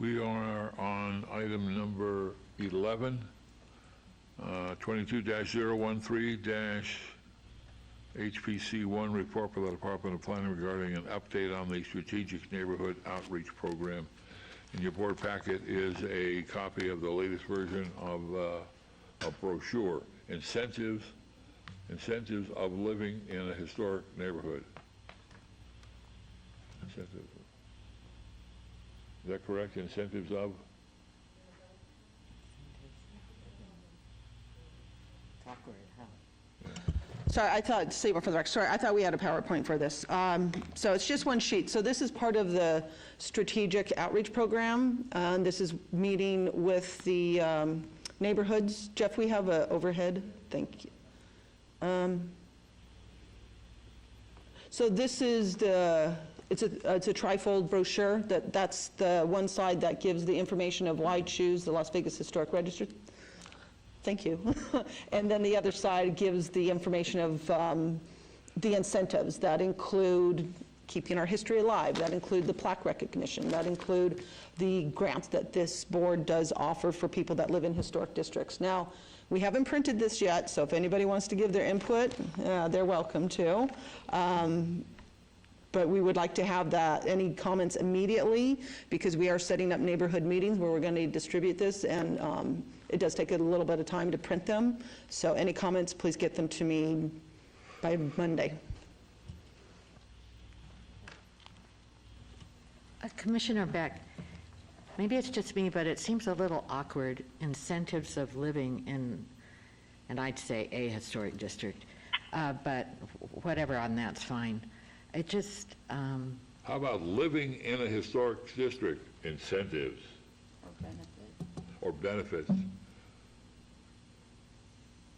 We are on item number 11, 22-013-HPC1, report by the Department of Planning regarding an update on the Strategic Neighborhood Outreach Program. In your board packet is a copy of the latest version of a brochure, Incentives of Living in a Historic Neighborhood. Incentives. Is that correct? Incentives of? Sorry, I thought, statement for the record, sorry, I thought we had a PowerPoint for this. So it's just one sheet. So this is part of the Strategic Outreach Program. This is meeting with the neighborhoods. Jeff, we have a overhead. Thank you. So this is it's a trifold brochure. That's the one side that gives the information of why choose the Las Vegas Historic Register. Thank you. And then the other side gives the information of the incentives that include keeping our history alive, that include the plaque recognition, that include the grants that this board does offer for people that live in historic districts. Now, we haven't printed this yet, so if anybody wants to give their input, they're welcome to. But we would like to have any comments immediately, because we are setting up neighborhood meetings where we're going to distribute this, and it does take a little bit of time to print them. So any comments, please get them to me by Monday. Commissioner Beck, maybe it's just me, but it seems a little awkward, incentives of living in, and I'd say a historic district, but whatever on that's fine. It just... How about living in a historic district? Incentives. Or benefits.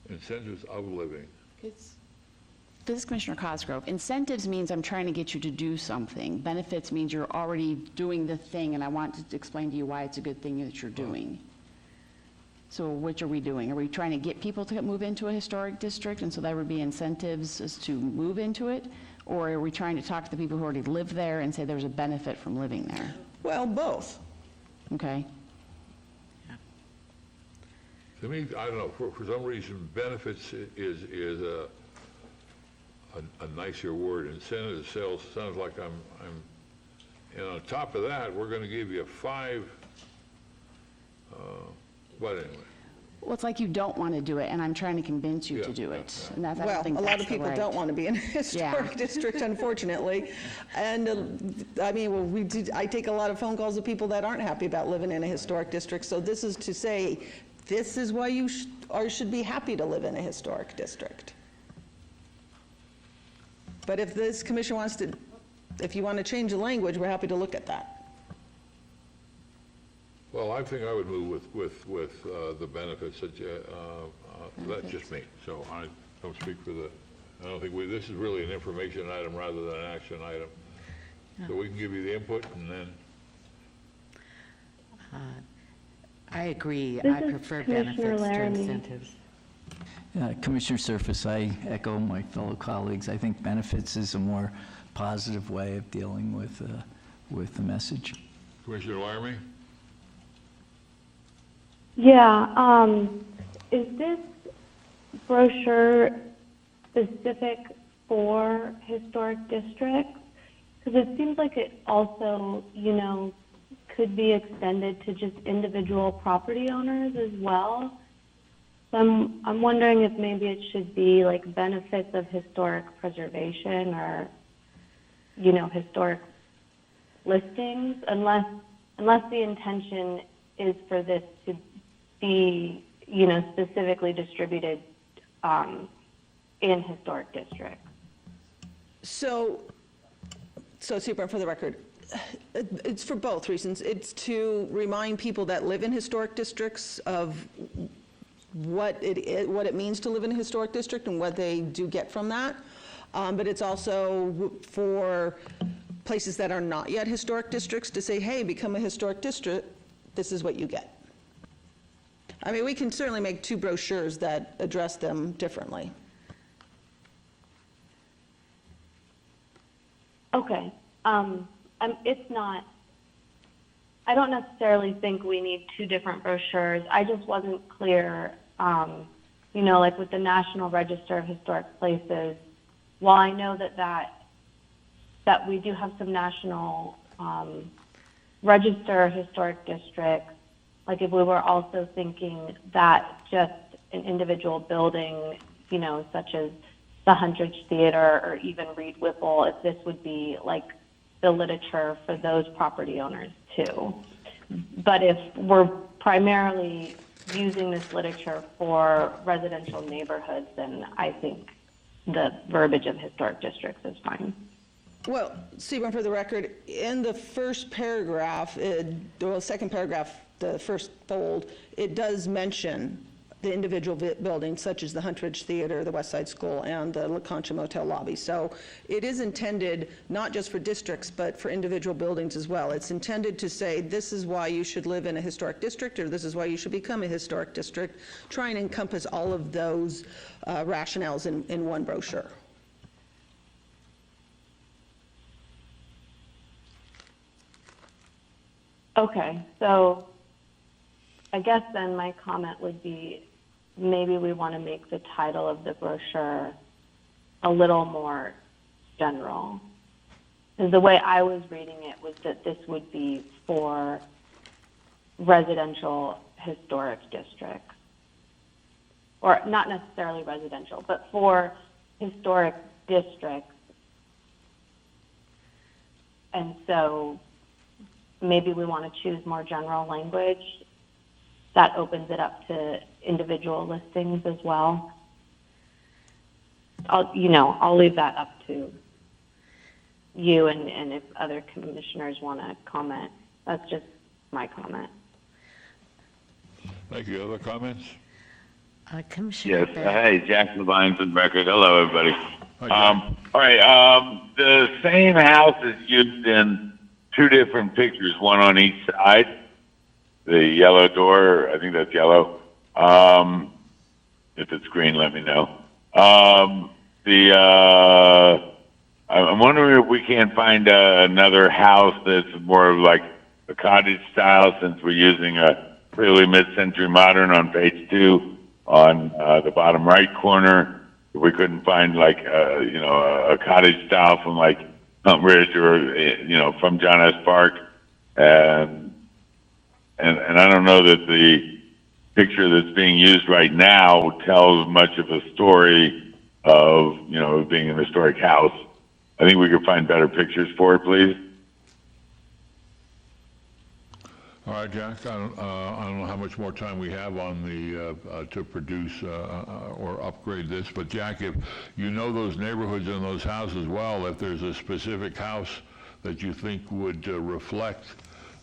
Incentives of living. This is Commissioner Cosgrove. Incentives means I'm trying to get you to do something. Benefits means you're already doing the thing, and I want to explain to you why it's a good thing that you're doing. So which are we doing? Are we trying to get people to move into a historic district, and so there would be incentives as to move into it? Or are we trying to talk to the people who already live there and say there's a benefit from living there? Well, both. Okay. To me, I don't know, for some reason, benefits is a nicer word. Incentive sales sounds like and on top of that, we're going to give you 5, but anyway. Well, it's like you don't want to do it, and I'm trying to convince you to do it. And that's, I don't Well, think a lot that's of the people right- don't want to be in a historic district, unfortunately. And I mean, well, I take a lot of phone calls of people that aren't happy about living in a historic district. So this is to say, this is why you should be happy to live in a historic district. But if this commission wants to, if you want to change the language, we're happy to look at that. Well, I think I would move with the benefits that, that's just me. So I don't speak for I don't think this is really an information item rather than an action item. So we can give you the input and then. I agree. This I is prefer Commissioner benefits to Laramie. incentives. Commissioner Surface, I echo my fellow colleagues. I think benefits is a more positive way of dealing with the message. Commissioner Laramie? Yeah, is this brochure specific for historic districts? Because it seems like it also, could be extended to just individual property owners as well. So I'm wondering if maybe it should be like benefits of historic preservation or, historic listings, unless the intention is for this to be, specifically distributed in historic districts. So Super, for the record, it's for both reasons. It's to remind people that live in historic districts of what it means to live in a historic district and what they do get from that. But it's also for places that are not yet historic districts to say, hey, become a historic district, this is what you get. I mean, we can certainly make two brochures that address them differently. Okay. It's not, I don't necessarily think we need two different brochures. I just wasn't clear, like with the National Register of Historic Places, while I know that we do have some national register of historic districts, like if we were also thinking that just an individual building, such as the Huntridge Theater or even Reed Whipple, if this would be like the literature for those property owners too. But if we're primarily using this literature for residential neighborhoods, then I think the verbiage of historic districts is fine. Well, Stephen, for the record, in the first paragraph, second paragraph, the first fold, it does mention the individual buildings, such as the Huntridge Theater, the West Side School, and the La Concha Motel lobby. So it is intended not just for districts, but for individual buildings as well. It's intended to say, this is why you should live in a historic district, or this is why you should become a historic district, try and encompass all of those rationales in one brochure. Okay, so I guess then my comment would be maybe we want to make the title of the brochure a little more general. Because the way I was reading it was that this would be for residential historic districts. Or not necessarily residential, but for historic districts. And so maybe we want to choose more general language that opens it up to individual listings as well. I'll leave that up to you and if other commissioners want to comment. That's just my comment. Thank you. Other comments? Commissioner Yes. Beck. Hey, Jack Levine for the record. Hello, everybody. Hi, Jack. All right. The same house is used in two different pictures, one on each side. The yellow door, I think that's yellow. If it's green, let me know. I'm wondering if we can't find another house that's more of like a cottage style, since we're using a clearly mid-century modern on page 2 on the bottom right corner. If we couldn't find like a cottage style from like Hunt Ridge or from John S. Park, and I don't know that the picture that's being used right now tells much of a story of being an historic house. I think we could find better pictures for it, please. All right, Jack, I don't know how much more time we have on the, to produce or upgrade this, but Jack, if you know those neighborhoods and those houses well, if there's a specific house that you think would reflect,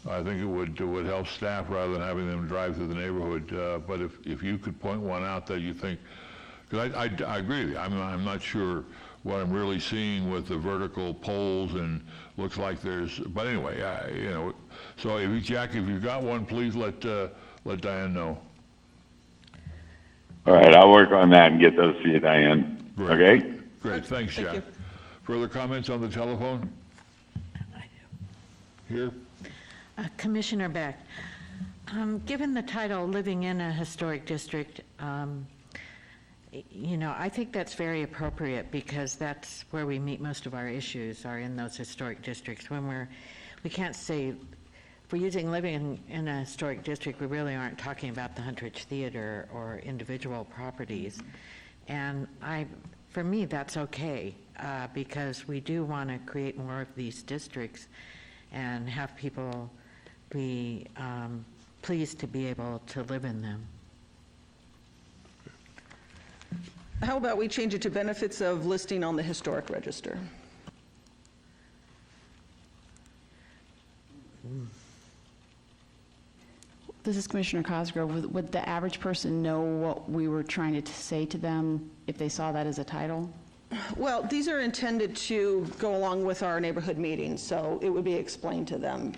I think it would help staff rather than having them drive through the neighborhood. But if you could point one out that you think, because I agree with you, I'm not sure what I'm really seeing with the vertical poles, and looks like there's, but anyway, so Jack, if you've got one, please let Diane know. All right, I'll work on that and get those to you, Diane. Great. Okay? Great, thanks, Jack. you. Further comments on the telephone? Here? Commissioner Beck, given the title, Living in a Historic District, you know, I think that's very appropriate because that's where we meet most of our issues are in those historic districts. We can't say, if we're using living in a historic district, we really aren't talking about the Huntridge Theater or individual properties. And for me, that's okay, because we do want to create more of these districts and have people be pleased to be able to live in them. How about we change it to benefits of listing on the historic register? This is Commissioner Cosgrove. Would the average person know what we were trying to say to them if they saw that as a title? Well, these are intended to go along with our neighborhood meetings, so it would be explained to them.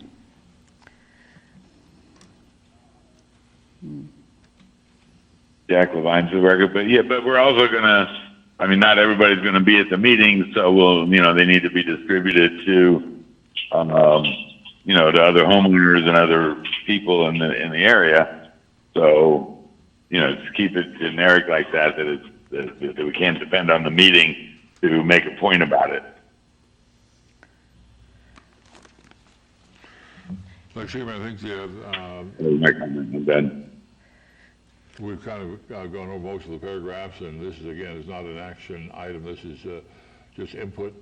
Jack Levine's the record, but we're also gonna, I mean, not everybody's gonna be at the meeting, so they need to be distributed to, to other homeowners and other people in the area. So, just keep it generic like that that we can't depend on the meeting to make a point about it. Mr. Chairman, I think My comment on that. we've kind of gone over most of the paragraphs, and this is not an action item. This is just input.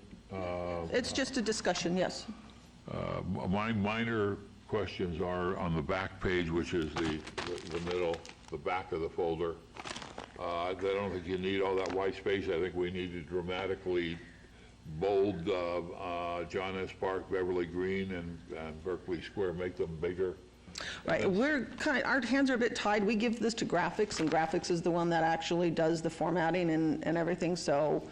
It's just a discussion, yes. My minor questions are on the back page, which is the middle, the back of the folder. I don't think you need all that white space. I think we need to dramatically bold John S. Park, Beverly Green, and Berkeley Square, make them bigger. Right, our hands are a bit tied. We give this to graphics, and graphics is the one that actually does the formatting and everything, so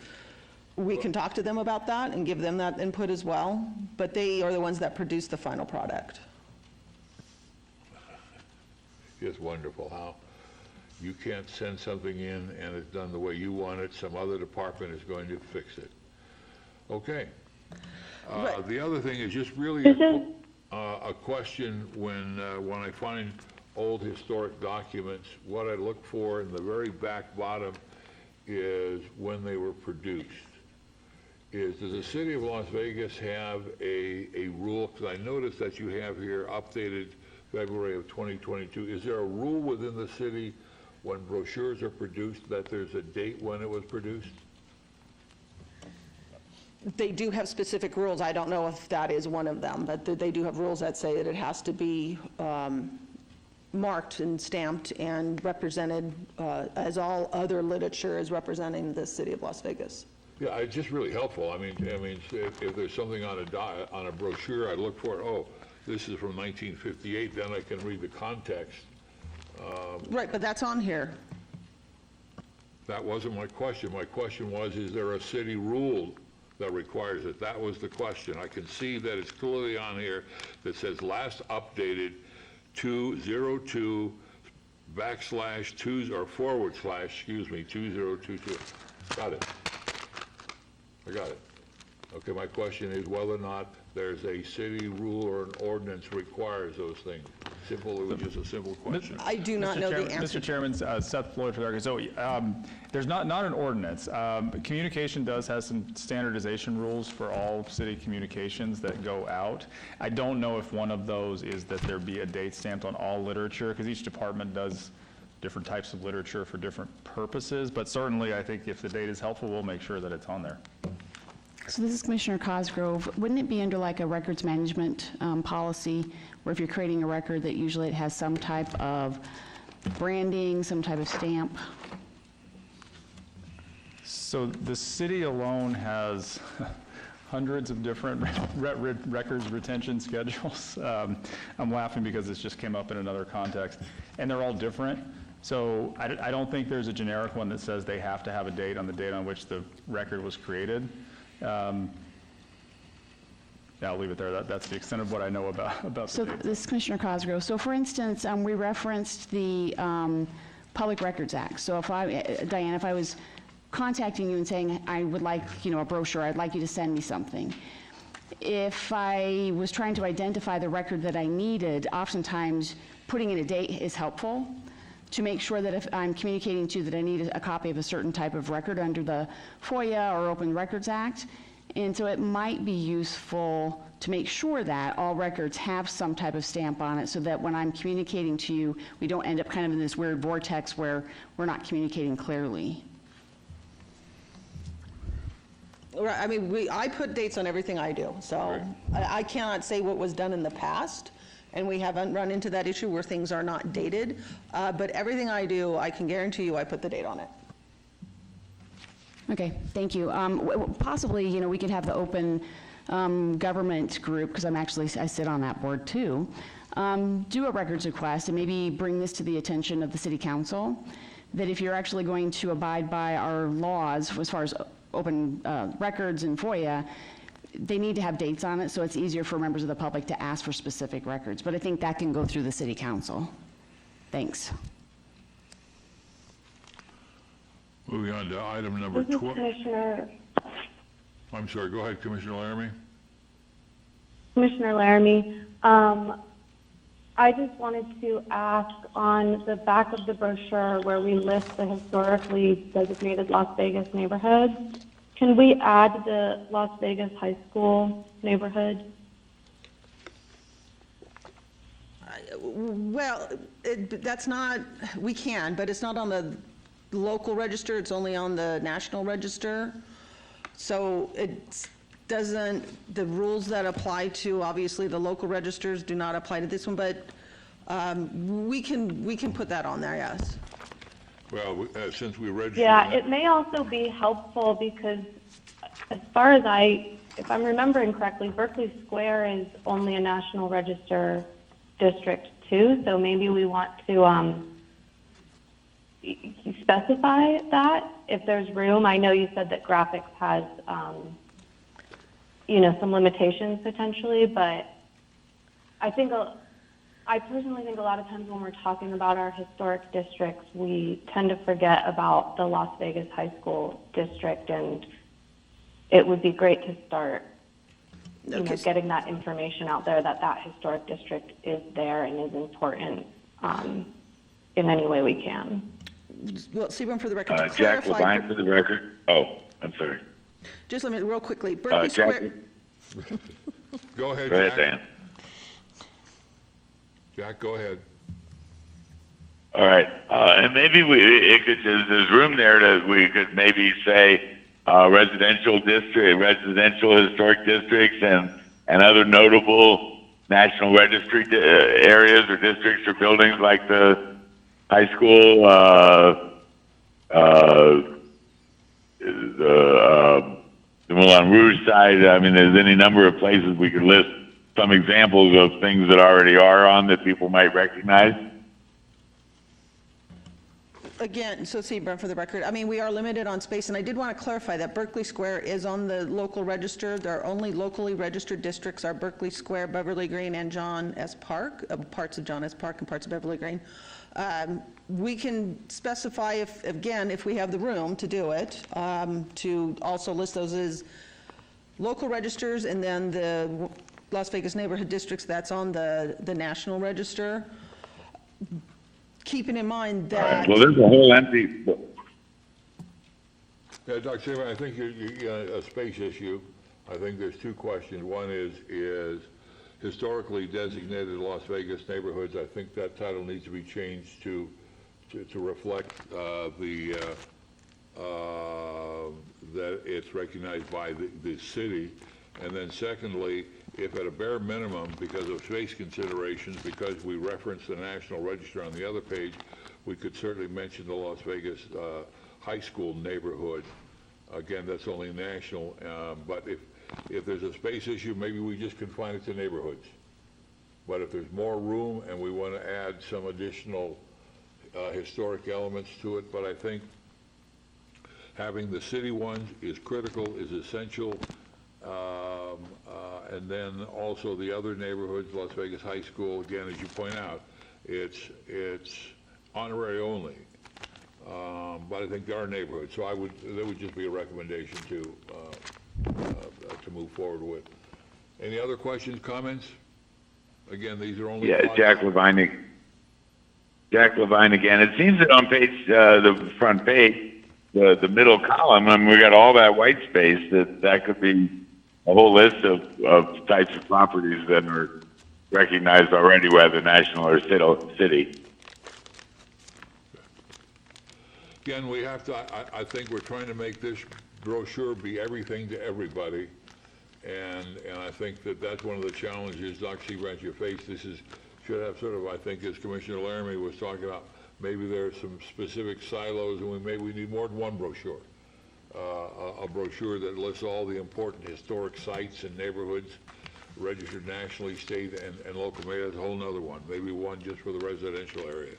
we can talk to them about that and give them that input as well, but they are the ones that produce the final product. It's wonderful how you can't send something in and it's done the way you want it. Some other department is going to fix it. Okay. Right. The other thing is just really a question when I find old historic documents, what I look for in the very back bottom is when they were produced. Does the city of Las Vegas have a rule? Because I noticed that you have here updated February of 2022. Is there a rule within the city when brochures are produced that there's a date when it was produced? They do have specific rules. I don't know if that is one of them, but they do have rules that say that it has to be marked and stamped and represented as all other literature is representing the city of Las Vegas. Yeah, it's just really helpful. I mean, if there's something on a brochure, I look for it. Oh, this is from 1958. Then I can read the context. Right, but that's on here. That wasn't my question. My question was, is there a city rule that requires it? That was the question. I can see that it's clearly on here that says last updated 202 /2 or /2022. Got it. I got it. Okay, my question is whether or not there's a city rule or an ordinance requires those things. It was just a simple question. I do not know the answer. Mr. Chairman, Seth Floyd for the record. So there's not an ordinance. Communication does have some standardization rules for all city communications that go out. I don't know if one of those is that there be a date stamped on all literature, because each department does different types of literature for different purposes, but certainly I think if the date is helpful, we'll make sure that it's on there. So this is Commissioner Cosgrove. Wouldn't it be under like a records management policy, where if you're creating a record that usually it has some type of branding, some type of stamp? So the city alone has hundreds of different records retention schedules. I'm laughing because this just came up in another context, and they're all different. So I don't think there's a generic one that says they have to have a date on the date on which the record was created. Yeah, I'll leave it there. That's the extent of what I know about So the dates. this is Commissioner Cosgrove. So for instance, we referenced the Public Records Act. So if Diane, if I was contacting you and saying I would like, a brochure, I'd like you to send me something. If I was trying to identify the record that I needed, oftentimes putting in a date is helpful. to make sure that if I'm communicating to you that I need a copy of a certain type of record under the FOIA or Open Records Act. And so it might be useful to make sure that all records have some type of stamp on it so that when I'm communicating to you, we don't end up kind of in this weird vortex where we're not communicating clearly. Right, I mean, I put dates on everything I do, so I cannot say what was done in the past, and we haven't run into that issue where things are not dated, but everything I do, I can guarantee you I put the date on it. Okay, thank you. Possibly, you know, we could have the open government group, because I sit on that board too, do a records request and maybe bring this to the attention of the city council, that if you're actually going to abide by our laws as far as open records and FOIA, they need to have dates on it, so it's easier for members of the public to ask for specific records. But I think that can go through the city council. Thanks. Moving on to item number 12. Commissioner. I'm sorry, go ahead, Commissioner Laramie. Commissioner Laramie, I just wanted to ask on the back of the brochure where we list the historically designated Las Vegas neighborhoods, can we add the Las Vegas High School neighborhood? Well, that's not, we can, but it's not on the local register, it's only on the national register. So it doesn't, the rules that apply to, obviously, the local registers do not apply to this one, but we can put that on there, yes. Well, since we registered... Yeah, it may also be helpful because as far as if I'm remembering correctly, Berkeley Square is only a National Register district too, so maybe we want to specify that if there's room. I know you said that graphics has, some limitations potentially, but I personally think a lot of times when we're talking about our historic districts, we tend to forget about the Las Vegas High School district, and it would be great to start getting that information out there that historic district is there and is important in any way we can. Well, Sebring, for the record, to Jack clarify. Levine, for the record. Oh, I'm sorry. Just let me, real quickly, Berkeley Jack, Square. Go ahead, Go ahead, Jack. Dan. Jack, go ahead. All right, and maybe there's room there that we could maybe say residential historic districts, and other notable National Registry areas or districts or buildings like the high school, the Moulin Rouge side. I mean, there's any number of places we could list some examples of things that already are on that people might recognize. Again, so Sebring, for the record, I mean, we are limited on space, and I did want to clarify that Berkeley Square is on the local register. There are only locally registered districts are Berkeley Square, Beverly Green, and John S. Park, parts of John S. Park and parts of Beverly Green. We can specify if we have the room to do it, to also list those as local registers, and then the Las Vegas neighborhood districts, that's on the national register. Keeping in mind that... All right. Well, there's a whole empty... Yeah, Dr. Sebring, I think a space issue. I think there's two questions. One is historically designated Las Vegas neighborhoods. I think that title needs to be changed to reflect that it's recognized by the city. And then secondly, if at a bare minimum, because of space considerations, because we reference the National Register on the other page, we could certainly mention the Las Vegas high school neighborhood. Again, that's only national, but if there's a space issue, maybe we just confine it to neighborhoods. But if there's more room and we want to add some additional historic elements to it, but I think having the city ones is critical, is essential. And then also the other neighborhoods, Las Vegas High School, again, as you point out, it's honorary only. But I think there are neighborhoods, so that would just be a recommendation to move forward with. Any other questions, comments? Again, these are only... Yeah, Jack Levine. Jack Levine again. It seems that on page, the front page, the middle column, I mean, we got all that white space, that could be a whole list of types of properties that are recognized already, whether national or city. Again, we have to, I think we're trying to make this brochure be everything to everybody. And I think that's one of the challenges, Dr. Seabrant, you face. This should have sort of, I think, as Commissioner Laramie was talking about, maybe there are some specific silos, and we need more than one brochure. A brochure that lists all the important historic sites and neighborhoods, registered nationally, state, and local. Maybe that's a whole nother one. Maybe one just for the residential area.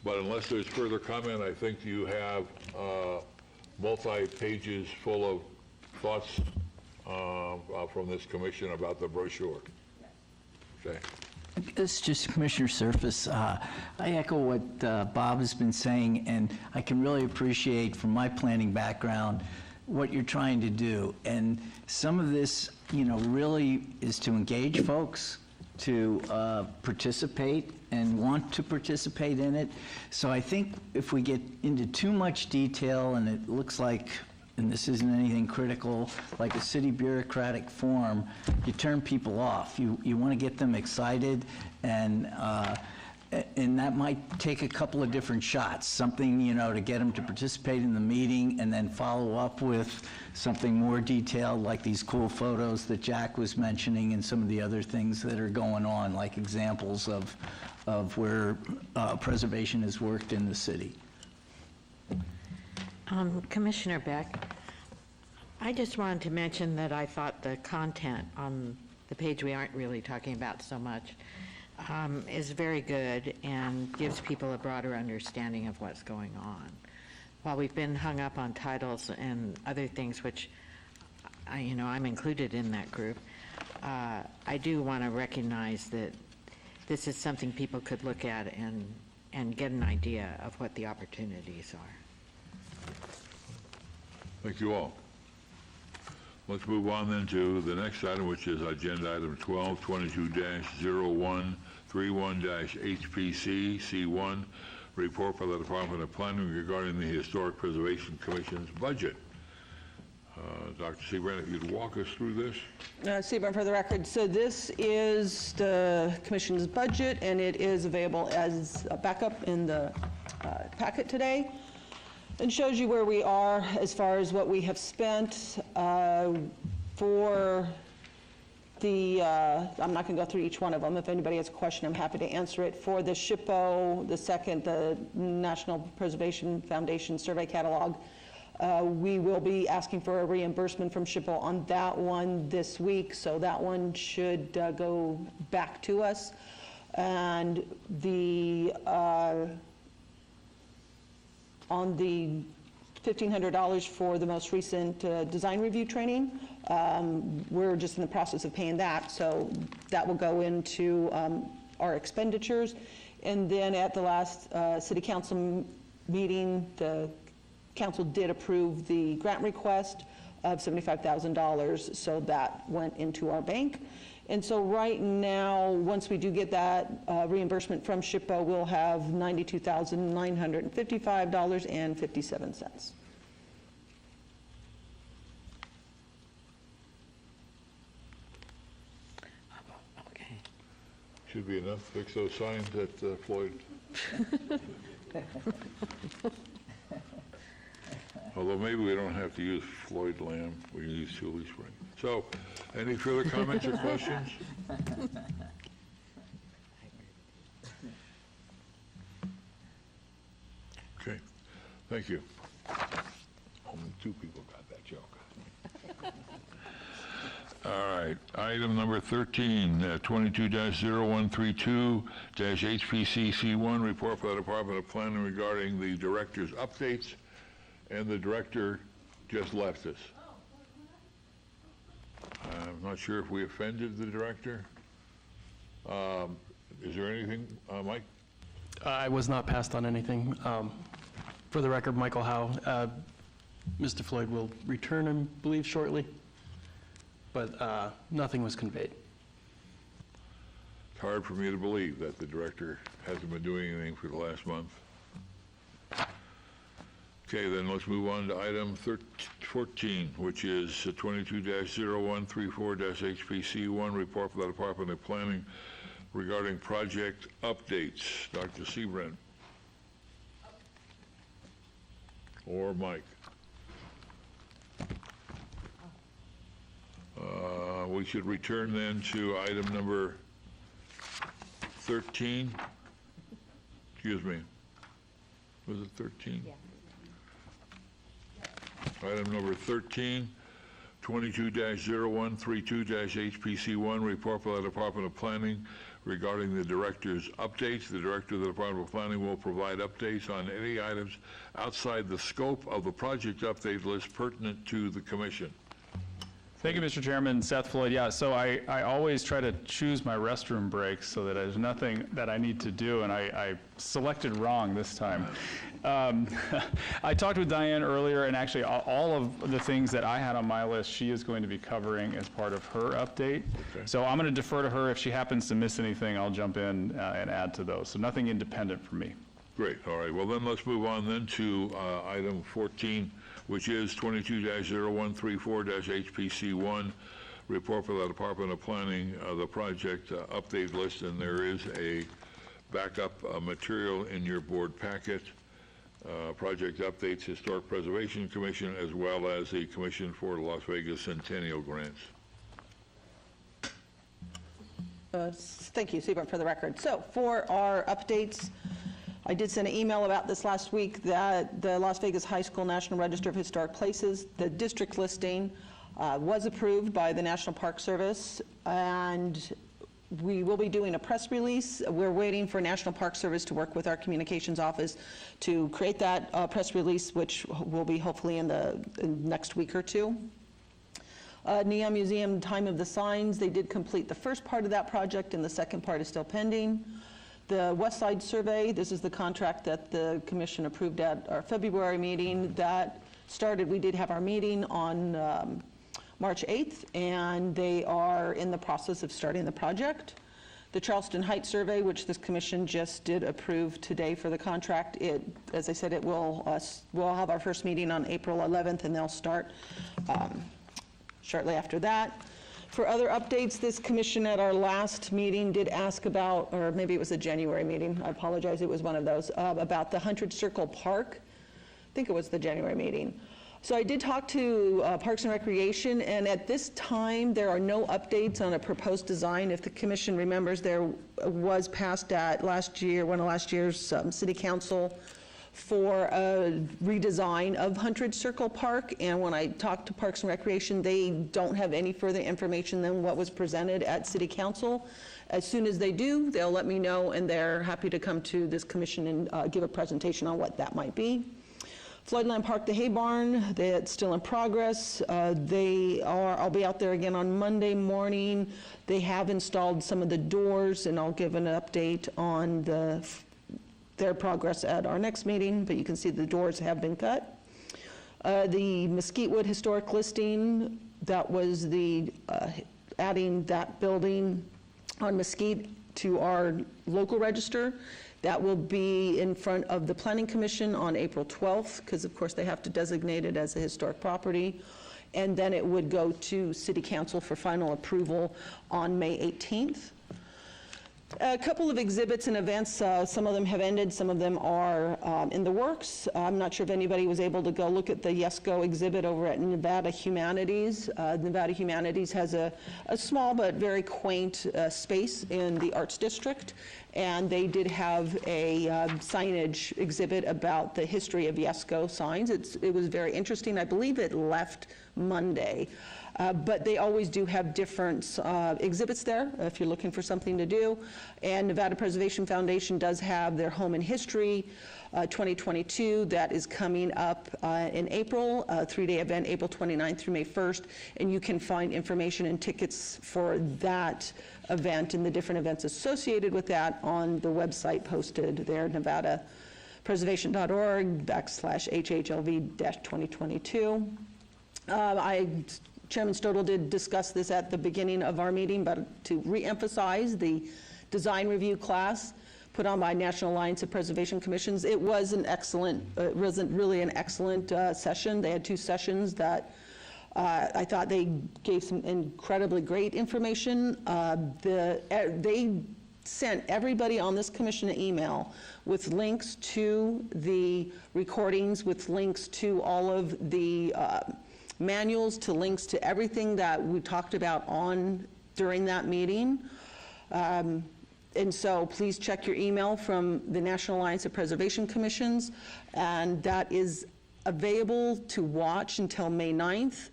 But unless there's further comment, I think you have multi-pages full of thoughts from this commission about the brochure. Okay. It's just Commissioner Surface. I echo what Bob has been saying, and I can really appreciate from my planning background what you're trying to do. And some of this, really is to engage folks, to participate and want to participate in it. So I think if we get into too much detail and it looks like, and this isn't anything critical, like a city bureaucratic form, you turn people off. You want to get them excited, and that might take a couple of different shots, something, to get them to participate in the meeting and then follow up with something more detailed, like these cool photos that Jack was mentioning and some of the other things that are going on, like examples of where preservation has worked in the city. Commissioner Beck, I just wanted to mention that I thought the content on the page we aren't really talking about so much is very good and gives people a broader understanding of what's going on. While we've been hung up on titles and other things, which I'm included in that group, I do want to recognize that this is something people could look at and get an idea of what the opportunities are. Thank you all. Let's move on then to the next item, which is agenda item 12, 22-0131-HPC C1, report by the Department of Planning regarding the Historic Preservation Commission's budget. Dr. Seabrant, if you'd walk us through this. Seabrant for the record. So this is the Commission's budget, and it is available as a backup in the packet today. And shows you where we are as far as what we have spent for the, I'm not going to go through each one of them. If anybody has a question, I'm happy to answer it. For the SHPO, the National Preservation Foundation Survey Catalog, we will be asking for a reimbursement from SHPO on that one this week, so that one should go back to us. And the on the $1,500 for the most recent design review training, we're just in the process of paying that, so that will go into our expenditures. And then at the last City Council meeting, the Council did approve the grant request of $75,000, so that went into our bank. And so right now, once we do get that reimbursement from SHPO, we'll have $92,955.57. Okay. Should be enough. Fix those signs at Floyd. Although maybe we don't have to use Floyd Lamb, we can use Julie Spring. So, any further comments or questions? Okay, thank you. Only two people got that joke. All right, item number 13, 22-0132-HPCC1, report by the Department of Planning regarding the director's updates. And the director just left us. I'm not sure if we offended the director. Is there anything, Mike? I was not passed on anything. For the record, Michael Howe, Mr. Floyd will return, I believe, shortly, but nothing was conveyed. hard for me to believe that the director hasn't been doing anything for the last month. Okay, then let's move on to item 14, which is 22-0134-HPC1, report from the Department of Planning regarding project updates. Dr. Sebren. Or Mike. We should return then to item number 13. Excuse me. Was it 13? Yeah. Item number 13, 22-0132-HPC1, report from the Department of Planning regarding the director's updates. The director of the Department of Planning will provide updates on any items outside the scope of the project update list pertinent to the commission. Thank you, Mr. Chairman. Seth Floyd. Yeah, so I always try to choose my restroom breaks so that there's nothing that I need to do, and I selected wrong this time. I talked with Diane earlier, and actually all of the things that I had on my list, she is going to be covering as part of her update. Okay. So I'm going to defer to her. If she happens to miss anything, I'll jump in and add to those. So nothing independent from me. Great. All right. Well, then let's move on then to item 14, which is 22-0134-HPC1, report for the Department of Planning, the project update list, and there is a backup material in your board packet, project updates, Historic Preservation Commission, as well as the Commission for Las Vegas Centennial Grants. Thank you, Sebren, for the record. So for our updates, I did send an email about this last week that the Las Vegas High School National Register of Historic Places, the district listing, was approved by the National Park Service, and we will be doing a press release. We're waiting for National Park Service to work with our communications office to create that press release, which will be hopefully in the next week or two. Neon Museum, time of the signs, they did complete the first part of that project, and the second part is still pending. The West Side Survey, this is the contract that the commission approved at our February meeting. That started, we did have our meeting on March 8th, and they are in the process of starting the project. The Charleston Heights Survey, which this commission just did approve today for the contract, as I said, it will, we'll have our first meeting on April 11th, and they'll start shortly after that. For other updates, this commission at our last meeting did ask about, or maybe it was a January meeting, I apologize, it was one of those, about the 100 Circle Park. I think it was the January meeting. So I did talk to Parks and Recreation, and at this time, there are no updates on a proposed design. If the commission remembers, there was passed at last year, one of last year's city council for a redesign of 100 Circle Park, and when I talked to Parks and Recreation, they don't have any further information than what was presented at City Council. As soon as they do, they'll let me know, and they're happy to come to this commission and give a presentation on what that might be. Floodland Park, the Hay Barn, that's still in progress. I'll be out there again on Monday morning. They have installed some of the doors, and I'll give an update on their progress at our next meeting, but you can see the doors have been cut. The Mesquitewood historic listing, that was the adding that building on Mesquite to our local register. That will be in front of the Planning Commission on April 12th, because of course they have to designate it as a historic property. And then it would go to City Council for final approval on May 18th. A couple of exhibits and events, some of them have ended, some of them are in the works. I'm not sure if anybody was able to go look at the YESCO exhibit over at Nevada Humanities. Nevada Humanities has a small but very quaint space in the Arts District, and they did have a signage exhibit about the history of YESCO signs. It was very interesting. I believe it left Monday. But they always do have different exhibits there if you're looking for something to do. And Nevada Preservation Foundation does have their Home in History 2022 that is coming up in April, a 3-day event, April 29th through May 1st. And you can find information and tickets for that event and the different events associated with that on the website posted there, nevadapreservation.org/HHLV-2022. Chairman Stodel did discuss this at the beginning of our meeting, but to reemphasize, the design review class put on by National Alliance of Preservation Commissions. It was an excellent, really an excellent session. They had 2 sessions that I thought they gave some incredibly great information. They sent everybody on this commission an email with links to the recordings, with links to all of the manuals, to links to everything that we talked about during that meeting. And so please check your email from the National Alliance of Preservation Commissions, and that is available to watch until May 9th.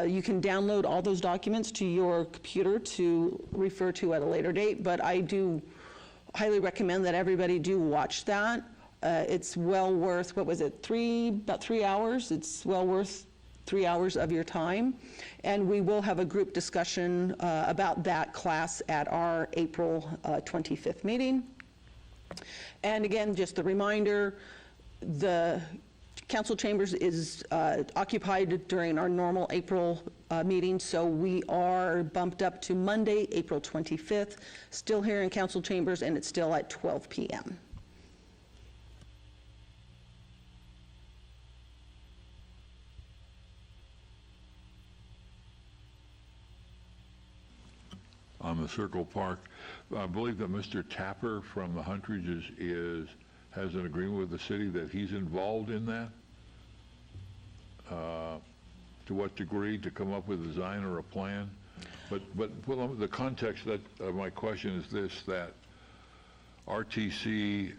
You can download all those documents to your computer to refer to at a later date, but I do highly recommend that everybody do watch that. It's well worth, what was it, about 3 hours? It's well worth 3 hours of your time. And we will have a group discussion about that class at our April 25th meeting. And again, just a reminder, the council chambers is occupied during our normal April meeting, so we are bumped up to Monday, April 25th, still here in council chambers, and it's still at 12 p.m. On the Circle Park, I believe that Mr. Tapper from the Huntridge has an agreement with the city that he's involved in that. To what degree, to come up with a design or a plan? But the context of my question is this, that RTC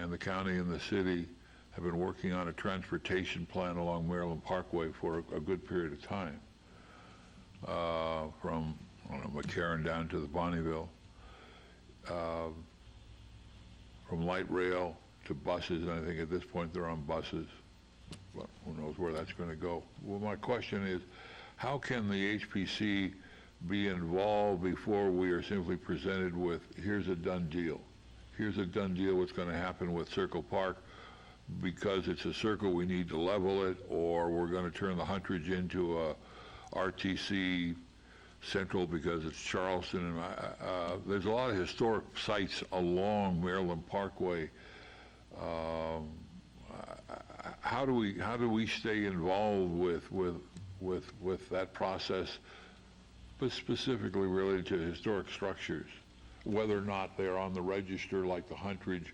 and the county and the city have been working on a transportation plan along Maryland Parkway for a good period of time, from McCarran down to the Bonneville, from light rail to buses, and I think at this point they're on buses. But who knows where that's going to go. Well, my question is, how can the HPC be involved before we are simply presented with, here's a done deal. Here's a done deal what's going to happen with Circle Park. Because it's a circle, we need to level it, or we're going to turn the Huntridge into a RTC Central because it's Charleston. And there's a lot of historic sites along Maryland Parkway. How do we stay involved with that process, but specifically related to historic structures, whether or not they're on the register like the Huntridge,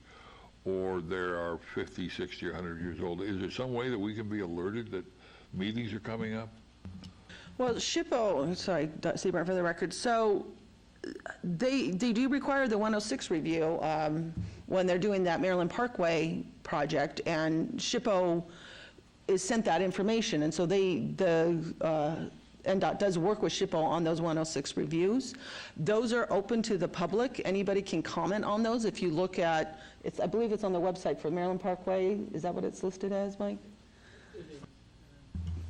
or they are 50, 60, or 100 years old? Is there some way that we can be alerted that meetings are coming up? Well, SHPO, sorry, Seaburn, for the record, so they do require the 106 review when they're doing that Maryland Parkway project, and SHPO is sent that information, and so NDOT does work with SHPO on those 106 reviews. Those are open to the public. Anybody can comment on those. If you look at, I believe it's on the website for Maryland Parkway. Is that what it's listed as, Mike?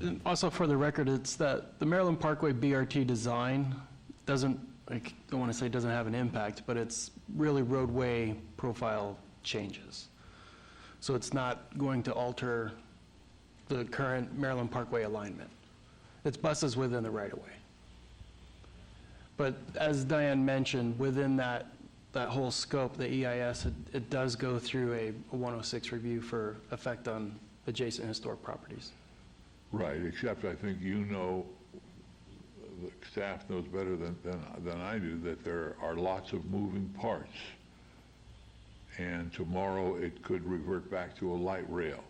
And also for the record, it's that the Maryland Parkway BRT design doesn't, I don't want to say doesn't have an impact, but it's really roadway profile changes. So it's not going to alter the current Maryland Parkway alignment. It's buses within the right-of-way. But as Diane mentioned, within that whole scope, the EIS, it does go through a 106 review for effect on adjacent historic properties. Right, except I think you know, the staff knows better than I do, that there are lots of moving parts. And tomorrow it could revert back to a light rail.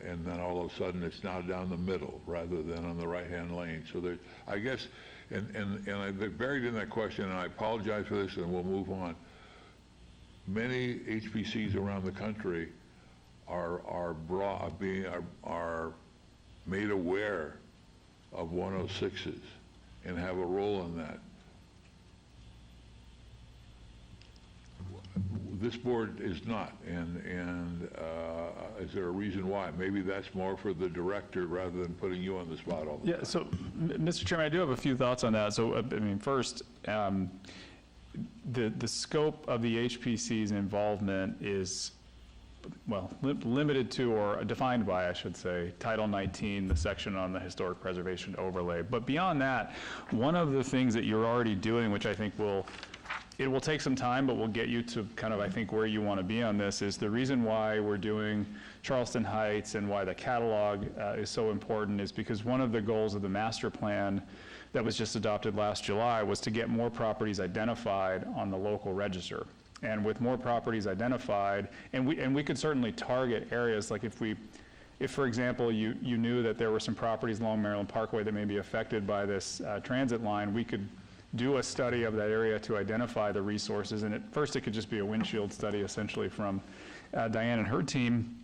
And then all of a sudden it's now down the middle rather than on the right-hand lane. So there, I guess, and I buried in that question, and I apologize for this, and we'll move on. Many HPCs around the country are made aware of 106s and have a role in that. This board is not, and is there a reason why? Maybe that's more for the director rather than putting you on the spot all the time. Yeah, so, Mr. Chairman, I do have a few thoughts on that. So, I mean, first, the scope of the HPC's involvement is limited to or defined by, I should say, Title 19, the section on the historic preservation overlay. But beyond that, one of the things that you're already doing, which I think it will take some time, but will get you to kind of, I think, where you want to be on this, is the reason why we're doing Charleston Heights and why the catalog is so important is because one of the goals of the master plan that was just adopted last July was to get more properties identified on the local register. And with more properties identified, and we could certainly target areas, like if for example, you knew that there were some properties along Maryland Parkway that may be affected by this transit line, we could do a study of that area to identify the resources. And at first it could just be a windshield study essentially from Diane and her team.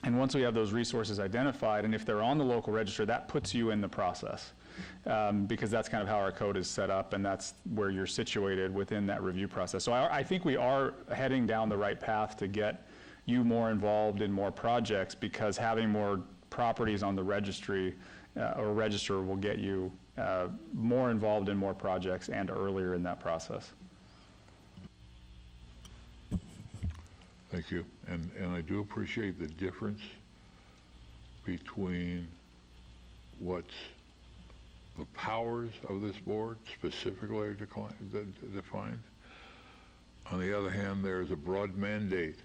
And once we have those resources identified, and if they're on the local register, that puts you in the process. Because that's kind of how our code is set up, and that's where you're situated within that review process. So I think we are heading down the right path to get you more involved in more projects, because having more properties on the registry or register will get you more involved in more projects and earlier in that process. Thank you. And I do appreciate the difference between what's the powers of this board specifically are defined. On the other hand, there is a broad mandate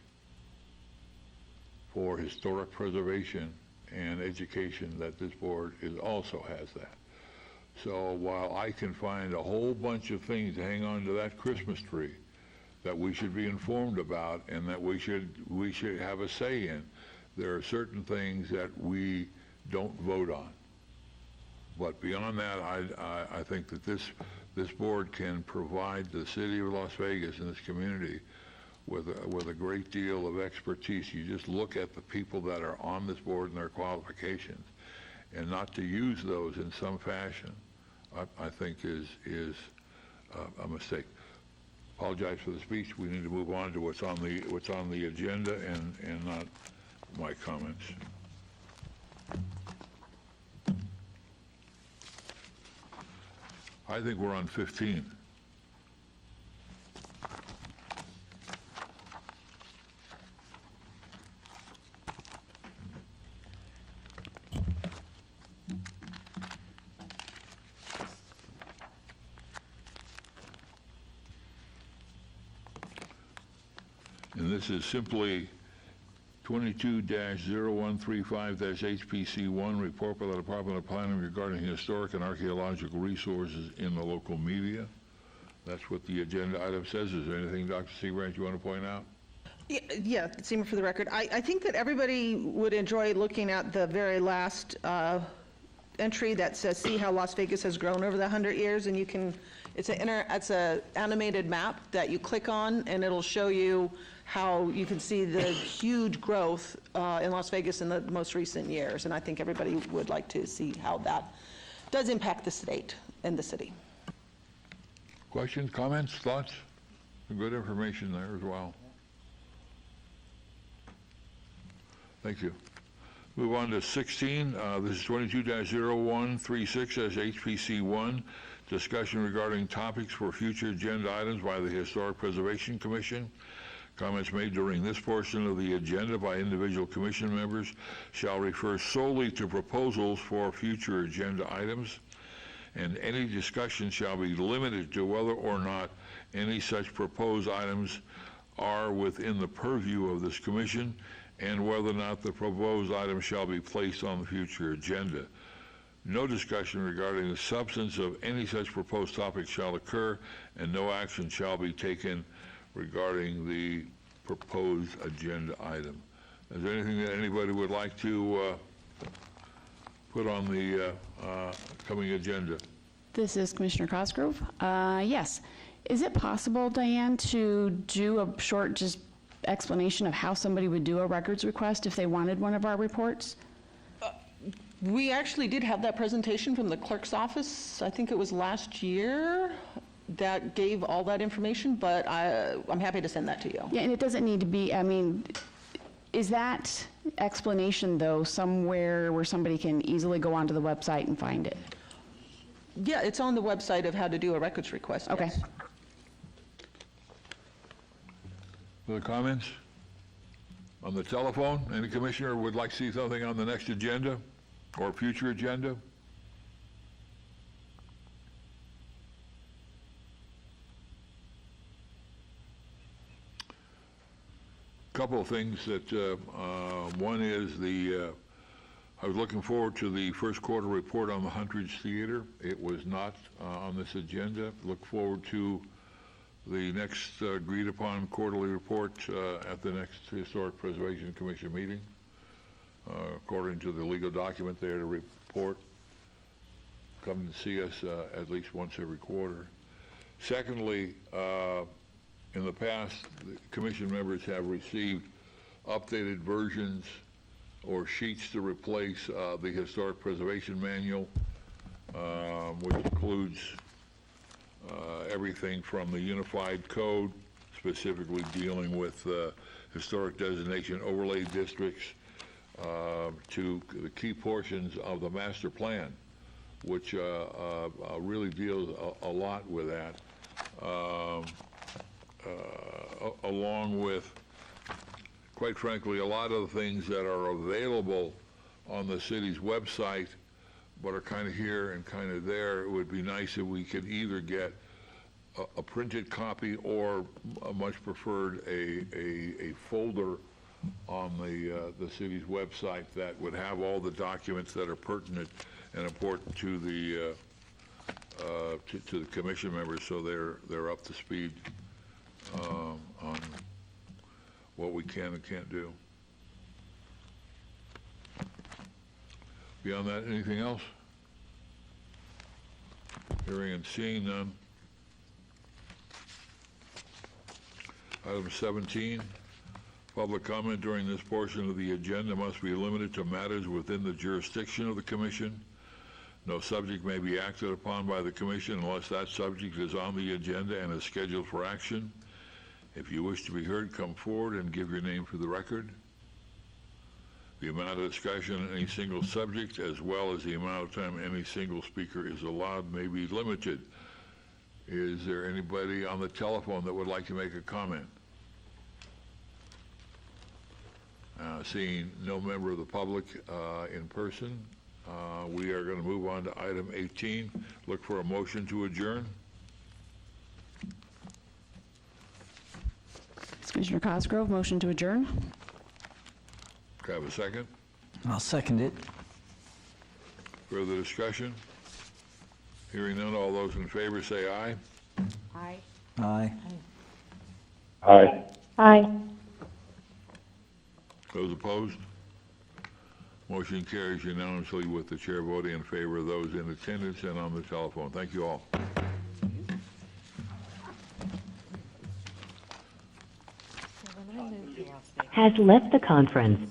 for historic preservation and education that this board also has that. So while I can find a whole bunch of things to hang on to that Christmas tree that we should be informed about and that we should have a say in, there are certain things that we don't vote on. But beyond that, I think that this board can provide the city of Las Vegas and this community with a great deal of expertise. You just look at the people that are on this board and their qualifications, and not to use those in some fashion, I think is a mistake. Apologize for the speech. We need to move on to what's on the agenda and not my comments. I think we're on 15. And this is simply 22-0135-HPC1, report by the Department of Planning regarding historic and archaeological resources in the local media. That's what the agenda item says. Is there anything, Dr. Seabrand, you want to point out? Yeah, Seema, for the record, I think that everybody would enjoy looking at the very last entry that says, see how Las Vegas has grown over the 100 years, and you can, it's an animated map that you click on, and it'll show you how you can see the huge growth in Las Vegas in the most recent years. And I think everybody would like to see how that does impact the state and the city. Questions, comments, thoughts? Some good information there as well. Thank you. Move on to 16. This is 22-0136 as HPC1. Discussion regarding topics for future agenda items by the Historic Preservation Commission. Comments made during this portion of the agenda by individual commission members shall refer solely to proposals for future agenda items, and any discussion shall be limited to whether or not any such proposed items are within the purview of this commission, and whether or not the proposed item shall be placed on the future agenda. No discussion regarding the substance of any such proposed topic shall occur, and no action shall be taken regarding the proposed agenda item. Is there anything that anybody would like to put on the coming agenda? This is Commissioner Cosgrove. Yes. Is it possible, Diane, to do a short just explanation of how somebody would do a records request if they wanted one of our reports? We actually did have that presentation from the clerk's office, I think it was last year, that gave all that information, but I'm happy to send that to you. Yeah, and it doesn't need to be, I mean, is that explanation, though, somewhere where somebody can easily go onto the website and find it? Yeah, it's on the website of how to do a records request. Okay. Yes. Other comments? On the telephone, any commissioner would like to see something on the next agenda or future agenda? Couple of things that, one is I was looking forward to the first quarter report on the Huntridge Theater. It was not on this agenda. Look forward to the next agreed upon quarterly report at the next Historic Preservation Commission meeting. According to the legal document there to report, come and see us at least once every quarter. Secondly, in the past, the commission members have received updated versions or sheets to replace the Historic Preservation Manual, which includes everything from the Unified Code, specifically dealing with historic designation overlay districts, to the key portions of the master plan, which really deals a lot with that. Along with, quite frankly, a lot of the things that are available on the city's website, but are kind of here and kind of there. It would be nice if we could either get a printed copy or, much preferred, a folder on the city's website that would have all the documents that are pertinent and important to the commission members, so they're up to speed on what we can and can't do. Beyond that, anything else? Hearing and seeing none. Item 17, public comment during this portion of the agenda must be limited to matters within the jurisdiction of the commission. No subject may be acted upon by the commission unless that subject is on the agenda and is scheduled for action. If you wish to be heard, come forward and give your name for the record. The amount of discussion on any single subject, as well as the amount of time any single speaker is allowed, may be limited. Is there anybody on the telephone that would like to make a comment? Seeing no member of the public in person, we are going to move on to item 18. Look for a motion to adjourn. Commissioner Cosgrove, motion to adjourn. Do I have a second? I'll second it. Further discussion? Hearing none, all those in favor say aye. Aye. Aye. Aye. Aye. Those opposed? Motion carries unanimously with the chair voting in favor of those in attendance and on the telephone. Thank you all. Has left the conference.